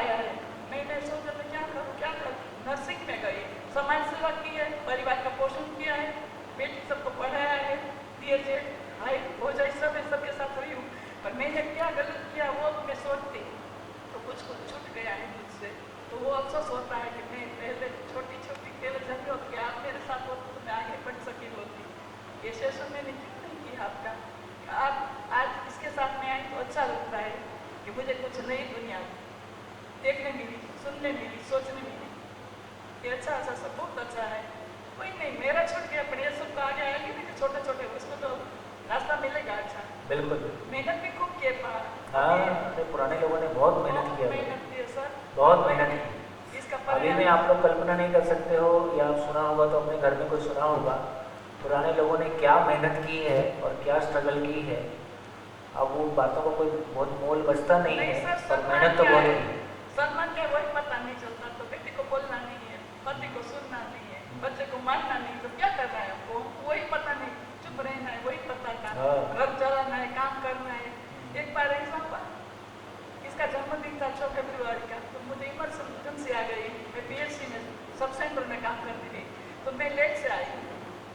आया है। मैंने सोचा मैं क्या करूँ, नर्सिंग में गई, समाज सेवा की है, परिवार का पोषण किया है, बेटी सबको पढ़ाया है, दिए भाई भोजा सब है, सबके साथ रही हूँ, पर मैंने क्या गलत किया वो मैं सोचती तो कुछ छूट गया है मुझसे, तो वो अफसोस होता है कि मैं पहले छोटी केवल जब होती आप मेरे साथ होते तो मैं आगे बढ़ सकी होती। ये सेशन मैंने क्यों नहीं किया आपका, आप आज इसके साथ में आई तो अच्छा लगता है कि मुझे कुछ नई दुनिया देखने मिली, सुनने मिली, सोचने मिली। ये अच्छा सब बहुत अच्छा है। कोई नहीं मेरा छूट गया, पर ये सब तो आगे आएंगे ना छोटे छोटे, उसको तो रास्ता मिलेगा। अच्छा बिल्कुल मेहनत भी खूब किए पा। हाँ, अरे पुराने लोगों ने बहुत मेहनत किया, मेहनत की है सर, बहुत मेहनत की। इसका अभी में आप लोग कल्पना नहीं कर सकते हो, या आप सुना होगा तो अपने घर में कोई सुना होगा, पुराने लोगों ने क्या मेहनत की है और क्या स्ट्रगल की है। अब वो बातों का कोई बहुत मोल बचता नहीं है, पर मेहनत तो बहुत है। सम्मान क्या वही पता नहीं चलता, तो बेटी को बोलना नहीं है, पति को सुनना नहीं है, बच्चे को मारना नहीं, तो क्या करना है आपको, वही पता नहीं, चुप रहना है, वही पता था, घर चलाना है, काम करना है। एक बार ऐसा हुआ, इसका जन्मदिन था 6 फरवरी का, तो मुझे इमरजेंसी आ गई, मैं PHC में सब सेंटर में काम करती थी, तो मैं लेट से आई,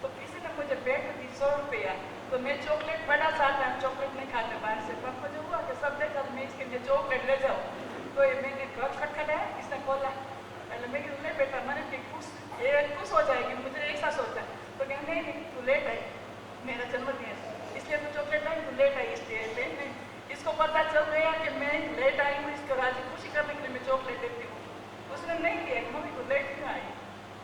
तो किसी ने मुझे भेंट दी 100 रुपया, तो मैं चॉकलेट बड़ा सा था, चॉकलेट नहीं खाते बाहर से, पर मुझे हुआ कि सब देखा मैं इसके लिए चॉकलेट ले जाऊँ, तो मैंने घर खटखटाया, इसने खोला, पहले मैं ले बेटा मैंने खुश हो जाएगी, मुझे ऐसा सोचा, तो क्या नहीं तू लेट आई, मेरा जन्मदिन है इसलिए तू चॉकलेट लाई, तू लेट आई इसलिए नहीं। इसको पता चल गया कि मैं लेट आई हूँ, इसको राजी खुशी करने के लिए मैं चॉकलेट देती हूँ, उसने नहीं किया, मम्मी को लेट क्यों आई।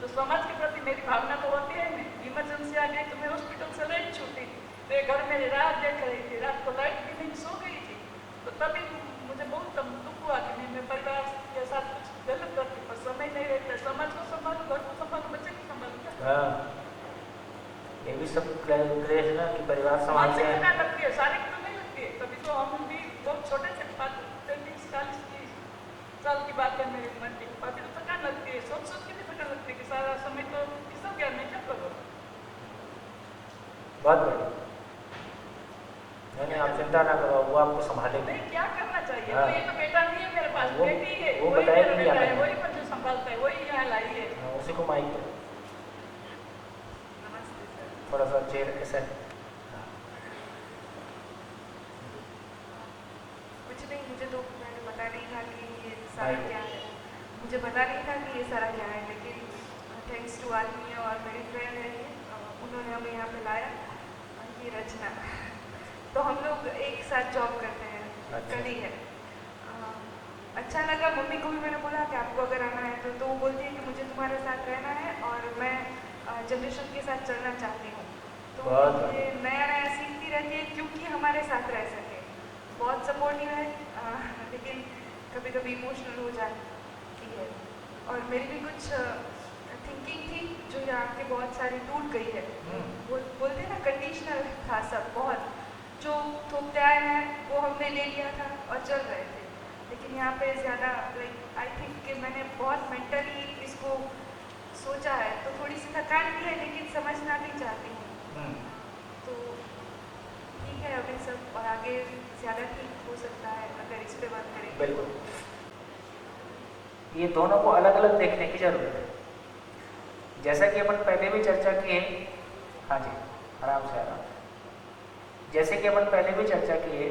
तो समाज के प्रति मेरी भावना तो होती है नहीं, इमरजेंसी आ गई तो मैं हॉस्पिटल से लेट छूटी, तो ये घर में रात देख रही थी, रात को लाइट भी नहीं, सो गई थी, तो तभी मुझे बहुत दुख हुआ कि मैं परिवार के साथ कुछ गलत करती, पर समय नहीं रहता, समाज को संभालू, घर को संभालू, बच्चे को संभालू। ये भी सब क्लेश ना कि परिवार संभालते हैं। लगती है, शारीरिक तो नहीं लगती है, तभी तो हम भी बहुत छोटे से 35-40 साल की बात है मेरी उम्र की, अभी तो थकान लगती है, सोच के भी थकान लगती है कि सारा समय तो किसको क्या मैं क्या करूँ। बहुत बढ़िया, नहीं आप चिंता ना करो, वो आपको संभालेंगे। नहीं क्या करना चाहिए, हाँ। ये तो बेटा नहीं है मेरे पास, बेटी है, वो वही बताएगा मेरा बेटा है, वही मुझे संभालता है, वही यहाँ लाई है। उसी को माइक दो, थोड़ा सा चेयर ऐसे। कुछ नहीं, मुझे तो मैंने बता नहीं था कि ये सारा क्या है, मुझे पता नहीं था कि ये सारा क्या है, लेकिन थैंक्स टू आदमी और मेरी फ्रेंड है ये, उन्होंने हमें यहाँ पे लाया, ये रचना, तो हम लोग एक साथ जॉब करते हैं, कली है। अच्छा लगा, मम्मी को भी मैंने बोला कि आपको अगर आना है तो वो बोलती है कि मुझे तुम्हारे साथ रहना है और मैं जनरेशन के साथ चलना चाहती हूँ, तो ये नया नया सीखती रहती है क्योंकि हमारे साथ रह सके। बहुत सपोर्टिव है, लेकिन कभी कभी इमोशनल हो जाती है, और मेरी भी कुछ थिंकिंग थी जो यहाँ के बहुत सारी टूट गई है। बोलते ना कंडीशनल था सब, बहुत जो थोपते आए हैं वो हमने ले लिया था और चल रहे थे, लेकिन यहाँ पे ज़्यादा लाइक आई थिंक कि मैंने बहुत मेंटली इसको सोचा है, तो थोड़ी सी थकान भी है, लेकिन समझना भी चाहती हूँ, तो ठीक है अभी सब, और आगे ज़्यादा ठीक हो सकता है अगर इस पे बात करें। बिल्कुल, ये दोनों को अलग अलग देखने की जरूरत है, जैसा कि अपन पहले भी चर्चा की है। हाँ जी, आराम से आराम। जैसे कि अपन पहले भी चर्चा की है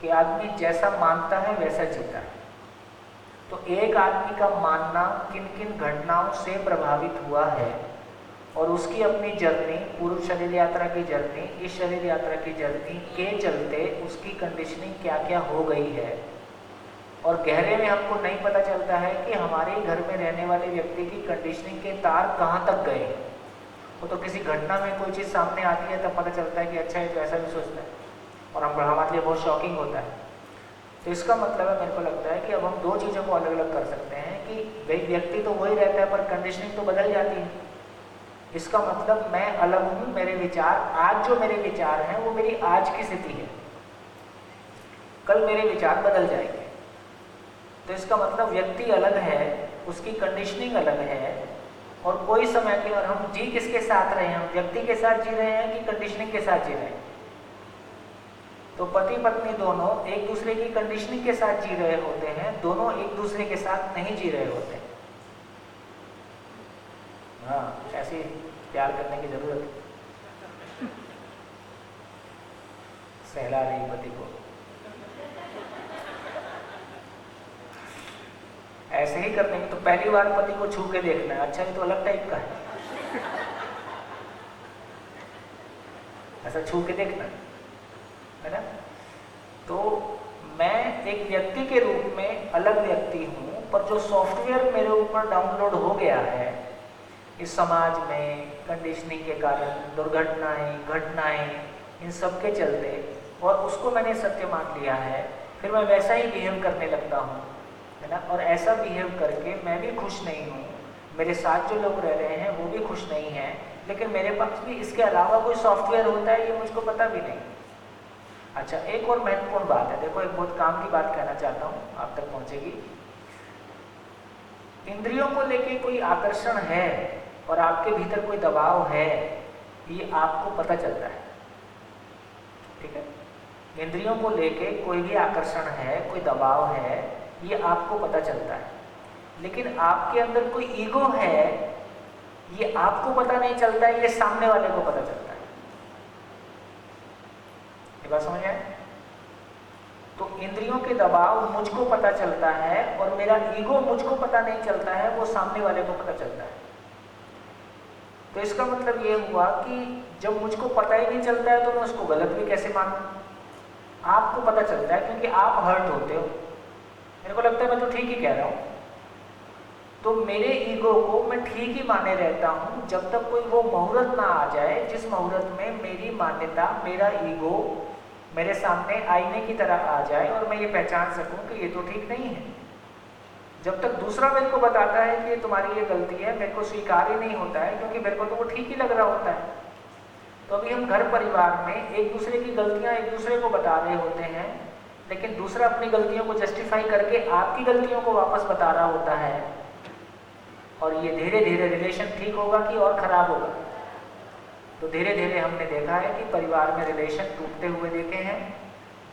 कि आदमी जैसा मानता है वैसा जीता है, तो एक आदमी का मानना किन किन घटनाओं से प्रभावित हुआ है और उसकी अपनी जर्नी, पूर्व शरीर यात्रा की जर्नी, इस शरीर यात्रा की जर्नी के चलते उसकी कंडीशनिंग क्या क्या हो गई है, और गहरे में हमको नहीं पता चलता है कि हमारे घर में रहने वाले व्यक्ति की कंडीशनिंग के तार कहाँ तक गए हैं। वो तो किसी घटना में कोई चीज़ सामने आती है तब पता चलता है कि अच्छा ये तो ऐसा भी सोचता है, और हमारे लिए बहुत शॉकिंग होता है। तो इसका मतलब है, मेरे को लगता है कि अब हम दो चीज़ों को अलग अलग कर सकते हैं कि भाई व्यक्ति तो वही रहता है पर कंडीशनिंग तो बदल जाती है। इसका मतलब मैं अलग हूँ, मेरे विचार, आज जो मेरे विचार हैं वो मेरी आज की स्थिति है, कल मेरे विचार बदल जाएंगे। तो इसका मतलब व्यक्ति अलग है, उसकी कंडीशनिंग अलग है, और कोई समय के, और हम जी किसके साथ रहे हैं, हम व्यक्ति के साथ जी रहे हैं कि कंडीशनिंग के साथ जी रहे हैं। तो पति पत्नी दोनों एक दूसरे की कंडीशनिंग के साथ जी रहे होते हैं, दोनों एक दूसरे के साथ नहीं जी रहे होते हैं। हाँ, ऐसे प्यार करने की जरूरत है। सहला रही पति को, ऐसे ही करने की। तो पहली बार पति को छू के देखना है, अच्छा ये तो अलग टाइप का है, ऐसा छू के देखना है ना। तो मैं एक व्यक्ति के रूप में अलग व्यक्ति हूँ, पर जो सॉफ्टवेयर मेरे ऊपर डाउनलोड हो गया है इस समाज में कंडीशनिंग के कारण, दुर्घटनाएं, घटनाएं, इन सब के चलते, और उसको मैंने सत्य मान लिया है, फिर मैं वैसा ही बिहेव करने लगता हूँ, है ना। और ऐसा बिहेव करके मैं भी खुश नहीं हूँ, मेरे साथ जो लोग रह रहे हैं वो भी खुश नहीं हैं, लेकिन मेरे पास भी इसके अलावा कोई सॉफ्टवेयर होता है ये मुझको पता भी नहीं। अच्छा, एक और महत्वपूर्ण बात है, देखो एक बहुत काम की बात कहना चाहता हूँ, आप तक पहुँचेगी। इंद्रियों को लेके कोई आकर्षण है और आपके भीतर कोई दबाव है, ये आपको पता चलता है, ठीक है। इंद्रियों को लेके कोई भी आकर्षण है, कोई दबाव है, ये आपको पता चलता है। लेकिन आपके अंदर कोई ईगो है, ये आपको पता नहीं चलता है, ये सामने वाले को पता चलता है। ये बात समझ आए? तो इंद्रियों के दबाव मुझको पता चलता है और मेरा ईगो मुझको पता नहीं चलता है, वो सामने वाले को पता चलता है। तो इसका मतलब ये हुआ कि जब मुझको पता ही नहीं चलता है तो मैं उसको गलत भी कैसे मानूं? आपको पता चलता है क्योंकि आप हर्ट होते हो, मेरे को लगता है मैं तो ठीक ही कह रहा हूँ, तो मेरे ईगो को मैं ठीक ही माने रहता हूँ जब तक कोई वो मुहूर्त ना आ जाए जिस मुहूर्त में मेरी मान्यता, मेरा ईगो मेरे सामने आईने की तरह आ जाए और मैं ये पहचान सकूं कि ये तो ठीक नहीं है। जब तक दूसरा मेरे को बताता है कि ये तुम्हारी ये गलती है, मेरे को स्वीकार ही नहीं होता है, क्योंकि मेरे को तो वो ठीक ही लग रहा होता है। तो अभी हम घर परिवार में एक दूसरे की गलतियां एक दूसरे को बता रहे होते हैं, लेकिन दूसरा अपनी गलतियों को जस्टिफाई करके आपकी गलतियों को वापस बता रहा होता है, और ये धीरे धीरे रिलेशन ठीक होगा कि और खराब होगा। तो धीरे धीरे हमने देखा है कि परिवार में रिलेशन टूटते हुए देखे हैं।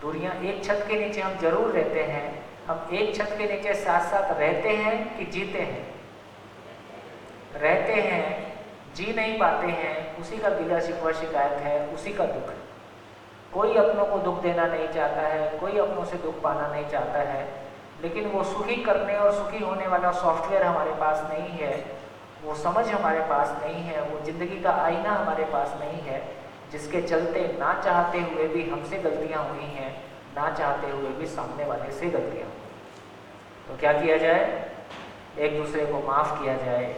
दूरियां, एक छत के नीचे हम जरूर रहते हैं, हम एक छत के नीचे साथ साथ रहते हैं कि जीते हैं? रहते हैं, जी नहीं पाते हैं, उसी का गिला शिकवा शिकायत है, उसी का दुख है। कोई अपनों को दुख देना नहीं चाहता है, कोई अपनों से दुख पाना नहीं चाहता है, लेकिन वो सुखी करने और सुखी होने वाला सॉफ्टवेयर हमारे पास नहीं है, वो समझ हमारे पास नहीं है, वो जिंदगी का आईना हमारे पास नहीं है, जिसके चलते ना चाहते हुए भी हमसे गलतियां हुई हैं, ना चाहते हुए भी सामने वाले से गलतियां हुई। तो क्या किया जाए? एक दूसरे को माफ़ किया जाए,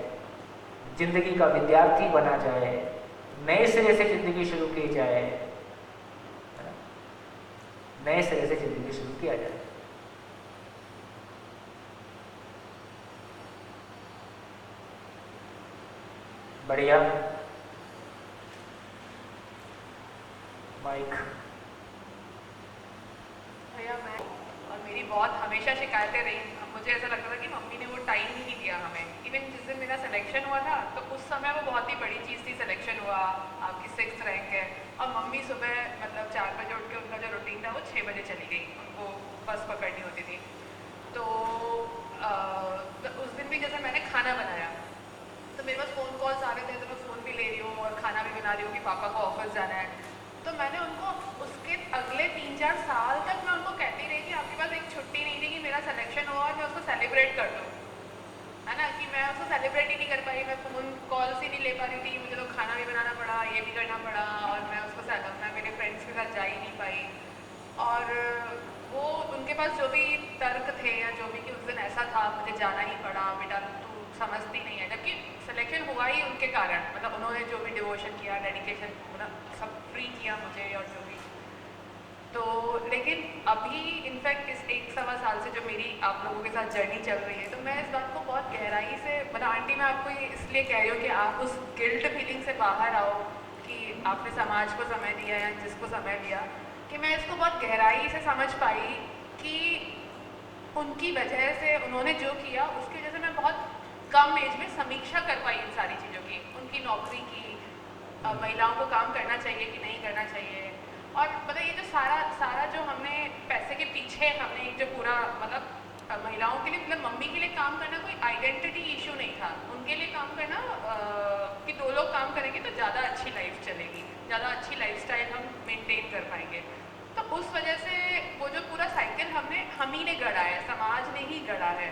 जिंदगी का विद्यार्थी बना जाए, नए सिरे से जिंदगी शुरू की जाए, नए सिरे से जिंदगी शुरू किया जाए। बढ़िया, माइक। भैया मैं और मेरी बहुत हमेशा शिकायतें रही। मुझे ऐसा लगता था कि मम्मी ने वो टाइम ही नहीं दिया हमें। इवन जिस दिन मेरा सिलेक्शन हुआ था तो उस समय वो बहुत ही बड़ी चीज़ थी, सिलेक्शन हुआ, आपकी 6th रैंक है, और मम्मी सुबह मतलब 4 बजे उठ के उनका जो रूटीन था वो 6 बजे चली गई, उनको बस पकड़नी होती थी। तो उस दिन भी जैसे मैंने खाना बनाया तो मेरे पास फ़ोन कॉल्स आ रहे थे, तो मैं फ़ोन भी ले रही हूँ और खाना भी बना रही हूँ कि पापा को ऑफिस जाना है। तो मैंने उनको उसके अगले 3-4 साल तक मैं उनको कहती रही कि आपके पास एक छुट्टी नहीं थी कि मेरा सिलेक्शन हुआ और मैं उसको सेलिब्रेट कर दूँ, है ना, कि मैं उसको सेलिब्रेट ही नहीं कर पाई, मैं फ़ोन कॉल्स ही नहीं ले पा रही थी, मुझे तो खाना भी बनाना पड़ा, ये भी करना पड़ा, और मैं उसको मैं मेरे फ्रेंड्स के साथ जा ही नहीं पाई। और वो उनके पास जो भी तर्क थे या जो भी कि उस दिन ऐसा था, मुझे जाना ही पड़ा, बेटा तू समझती नहीं है, जबकि सिलेक्शन हुआ ही उनके कारण, मतलब उन्होंने जो भी डिवोशन किया, डेडिकेशन, मतलब सब फ्री किया मुझे और जो भी। तो लेकिन अभी इनफैक्ट इस 1-1.25 साल से जो मेरी आप लोगों के साथ जर्नी चल रही है, तो मैं इस बात को बहुत गहराई से, मतलब आंटी मैं आपको ये इसलिए कह रही हूँ कि आप उस गिल्ट फीलिंग से बाहर आओ कि आपने समाज को समय दिया या जिसको समय दिया, कि मैं इसको बहुत गहराई से समझ पाई कि उनकी वजह से, उन्होंने जो किया उसकी वजह से मैं बहुत कम एज में समीक्षा कर पाई इन सारी चीज़ों की, उनकी नौकरी की, महिलाओं को काम करना चाहिए कि नहीं करना चाहिए, और मतलब ये जो सारा जो हमने पैसे के पीछे हमने एक जो पूरा मतलब महिलाओं के लिए मतलब मम्मी के लिए काम करना कोई आइडेंटिटी इशू नहीं था, उनके लिए काम करना कि 2 लोग काम करेंगे तो ज़्यादा अच्छी लाइफ चलेगी, ज़्यादा अच्छी लाइफस्टाइल हम मेंटेन कर पाएंगे। तो उस वजह से वो जो पूरा साइकिल हम ही ने गढ़ा है, समाज ने ही गढ़ा है।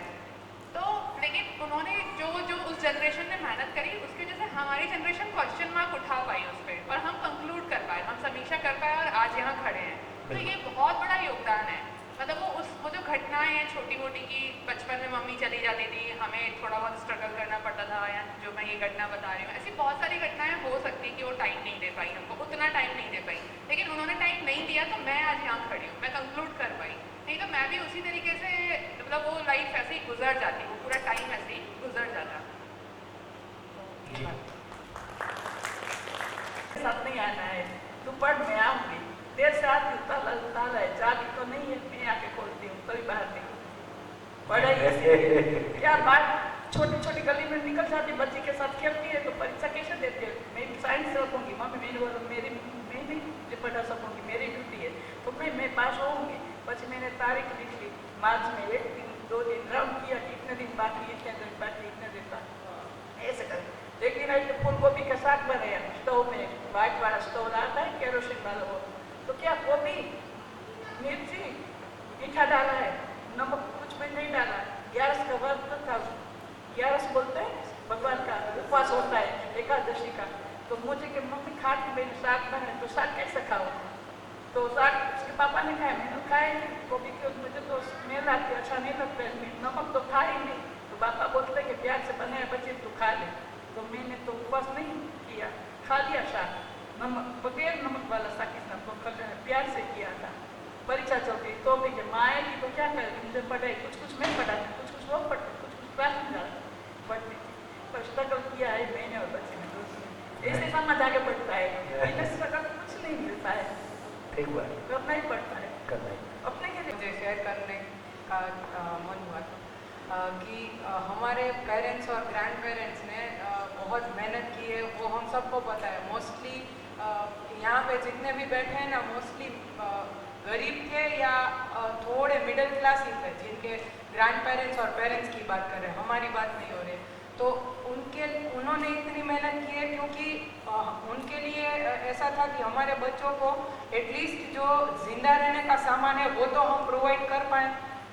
तो लेकिन उन्होंने जो उस जनरेशन ने मेहनत करी उसकी वजह से हमारी जनरेशन क्वेश्चन मार्क उठा पाई उस पर और हम कंक्लूड कर पाए, हम समीक्षा कर पाए और आज यहाँ खड़े हैं। तो ये बहुत बड़ा योगदान है। मतलब वो जो घटनाएं हैं छोटी मोटी की बचपन में मम्मी चली जाती थी, हमें थोड़ा बहुत स्ट्रगल करना पड़ता था, या जो मैं ये घटना बता रही हूँ, ऐसी बहुत सारी घटनाएं हो सकती कि वो टाइम नहीं दे पाई, हमको उतना टाइम नहीं दे पाई, लेकिन उन्होंने टाइम नहीं दिया तो मैं आज यहाँ खड़ी हूँ, मैं कंक्लूड कर पाई। नहीं तो मैं भी उसी तरीके से मतलब वो लाइफ ऐसे ही गुजर जाती, वो पूरा टाइम ऐसे ही गुजर जाता। साथ नहीं आना है, तू पढ़ मैं आऊँगी, देर से आती हूँ, ताला है, चाबी तो नहीं है, मैं आके खोलती हूँ तभी बाहर निकलती हूँ। पढ़ाई क्या बात, छोटी छोटी गली में निकल जाती, बच्ची के साथ खेलती है तो परीक्षा कैसे देती है, मैं साइंस से रखूँगी, मम्मी मैं नहीं पढ़ा सकूँगी, मेरी ड्यूटी है तो मैं पास होऊंगी। પછી मैंने तारीख लिख ली, मार्च में 1 दिन 2 दिन राउंड किया कि इतने दिन बाकी, इतने दिन बाकी, इतने दिन बाकी, ऐसे करें। एक दिन ऐसे फूल गोभी का साग बनाया स्टोव में, वाइट वाला स्टोव आता है केरोसिन वाला वो, तो क्या गोभी मिर्ची मीठा डाला है, नमक कुछ भी नहीं डाला। 11 का व्रत था, 11 बोलते हैं भगवान का उपवास होता है एकादशी का, तो मुझे कि मम्मी खाती मैंने साग बनाया, तो साग कैसे खाओ, तो साग उसके पापा ने खाया, मैंने खाया नहीं, गोभी की मुझे तो स्मेल आती, अच्छा नहीं लगता है, नमक तो खा ही नहीं, तो पापा बोलते कि प्यार से बनाया बच्चे तू खा ले, तो मैंने तो उपवास नहीं किया, खा लिया साग, नमक बगैर नमक वाला साग कितना तो प्यार से किया था। परीक्षा चलती तो भी माँ आएगी तो क्या करेगी, मुझे पढ़ाई कुछ मैं पढ़ाती, कुछ वो पढ़ती, कुछ क्लास में जाती पढ़ती थी, पर स्ट्रगल किया है मैंने और बच्चे ने दोस्त ऐसे समझ आगे बढ़ता है, मैंने स्ट्रगल कुछ नहीं मिलता है, ठीक बात, करना ही पड़ता है, करना ही। अपने के लिए मुझे शेयर करने का मन हुआ था कि हमारे पेरेंट्स और ग्रैंड पेरेंट्स ने बहुत मेहनत की है, वो हम सबको पता है। मोस्टली यहाँ पे जितने भी बैठे हैं ना, मोस्टली गरीब थे या थोड़े मिडिल क्लास ही थे, जिनके ग्रैंड पेरेंट्स और पेरेंट्स की बात कर रहे हैं, हमारी बात नहीं हो रही। तो उन्होंने इतनी मेहनत की है क्योंकि उनके लिए ऐसा था कि हमारे बच्चों को एटलीस्ट जो जिंदा रहने का सामान है वो तो हम प्रोवाइड कर पाएँ,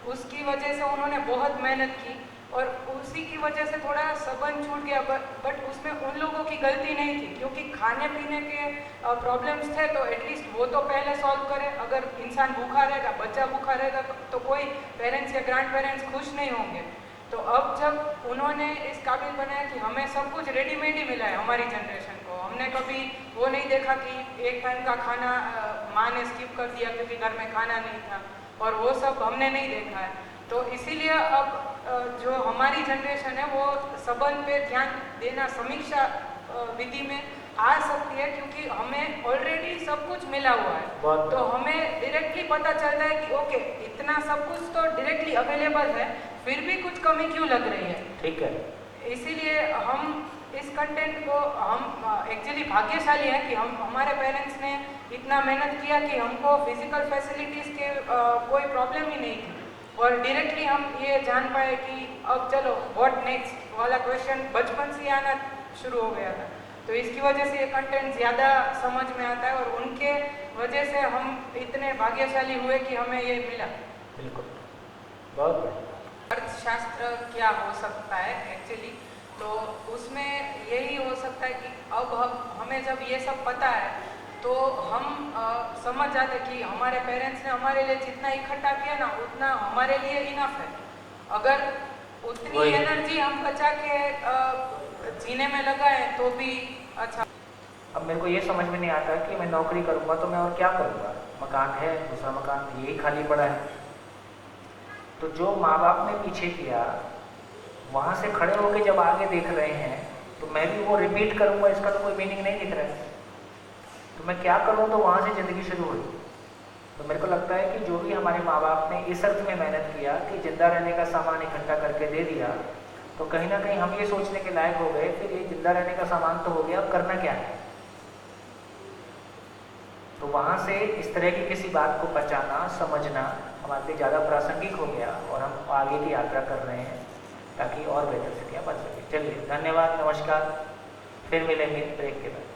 उसकी वजह से उन्होंने बहुत मेहनत की और उसी की वजह से थोड़ा संबंध छूट गया। बट उसमें उन लोगों की गलती नहीं थी, क्योंकि खाने पीने के प्रॉब्लम्स थे तो एटलीस्ट वो तो पहले सॉल्व करे। अगर इंसान भूखा रहेगा, बच्चा भूखा रहेगा तो कोई पेरेंट्स या ग्रैंड पेरेंट्स खुश नहीं होंगे। तो अब जब उन्होंने इस काबिल बनाया कि हमें सब कुछ रेडीमेड ही मिला है हमारी जनरेशन को, हमने कभी वो नहीं देखा कि एक टाइम का खाना माँ ने स्किप कर दिया क्योंकि घर में खाना नहीं था, और वो सब हमने नहीं देखा है। तो इसीलिए अब जो हमारी जनरेशन है वो संबंध पे ध्यान देना समीक्षा विधि में आ सकती है, क्योंकि हमें ऑलरेडी सब कुछ मिला हुआ है। तो हमें डायरेक्टली पता चलता है कि ओके इतना सब कुछ तो डायरेक्टली अवेलेबल है, फिर भी कुछ कमी क्यों लग रही है। ठीक है, इसीलिए हम इस कंटेंट को हम एक्चुअली भाग्यशाली हैं कि हमारे पेरेंट्स ने इतना मेहनत किया कि हमको फिजिकल फैसिलिटीज़ के कोई प्रॉब्लम ही नहीं थी, और डायरेक्टली हम ये जान पाए कि अब चलो व्हाट नेक्स्ट वाला क्वेश्चन बचपन से आना शुरू हो गया था। तो इसकी वजह से ये कंटेंट ज़्यादा समझ में आता है, और उनके वजह से हम इतने भाग्यशाली हुए कि हमें ये मिला। बिल्कुल, बहुत बढ़िया। अर्थशास्त्र क्या हो सकता है एक्चुअली, तो उसमें यही हो सकता है कि अब हमें जब ये सब पता है तो हम समझ जाते कि हमारे पेरेंट्स ने हमारे लिए जितना इकट्ठा किया ना उतना हमारे लिए इनफ है। अगर उतनी एनर्जी हम बचा के जीने में लगाएं तो भी अच्छा। अब मेरे को ये समझ में नहीं आता कि मैं नौकरी करूँगा तो मैं और क्या करूँगा, मकान है, दूसरा मकान यही खाली पड़ा है। तो जो माँ बाप ने पीछे किया वहाँ से खड़े होकर जब आगे देख रहे हैं तो मैं भी वो रिपीट करूँगा, इसका तो कोई मीनिंग नहीं दिख रहा है। तो मैं क्या करूँ, तो वहाँ से ज़िंदगी शुरू हुई। तो मेरे को लगता है कि जो भी हमारे माँ बाप ने इस अर्थ में मेहनत किया कि जिंदा रहने का सामान इकट्ठा करके दे दिया, तो कहीं ना कहीं हम ये सोचने के लायक हो गए फिर ये जिंदा रहने का सामान तो हो गया, अब करना क्या है। तो वहाँ से इस तरह की किसी बात को पहचाना, समझना हमारे लिए ज़्यादा प्रासंगिक हो गया और हम आगे की यात्रा कर रहे हैं ताकि और बेहतर स्थितियाँ बन सकें। चलिए, धन्यवाद, नमस्कार, फिर मिलेंगे ब्रेक के बाद।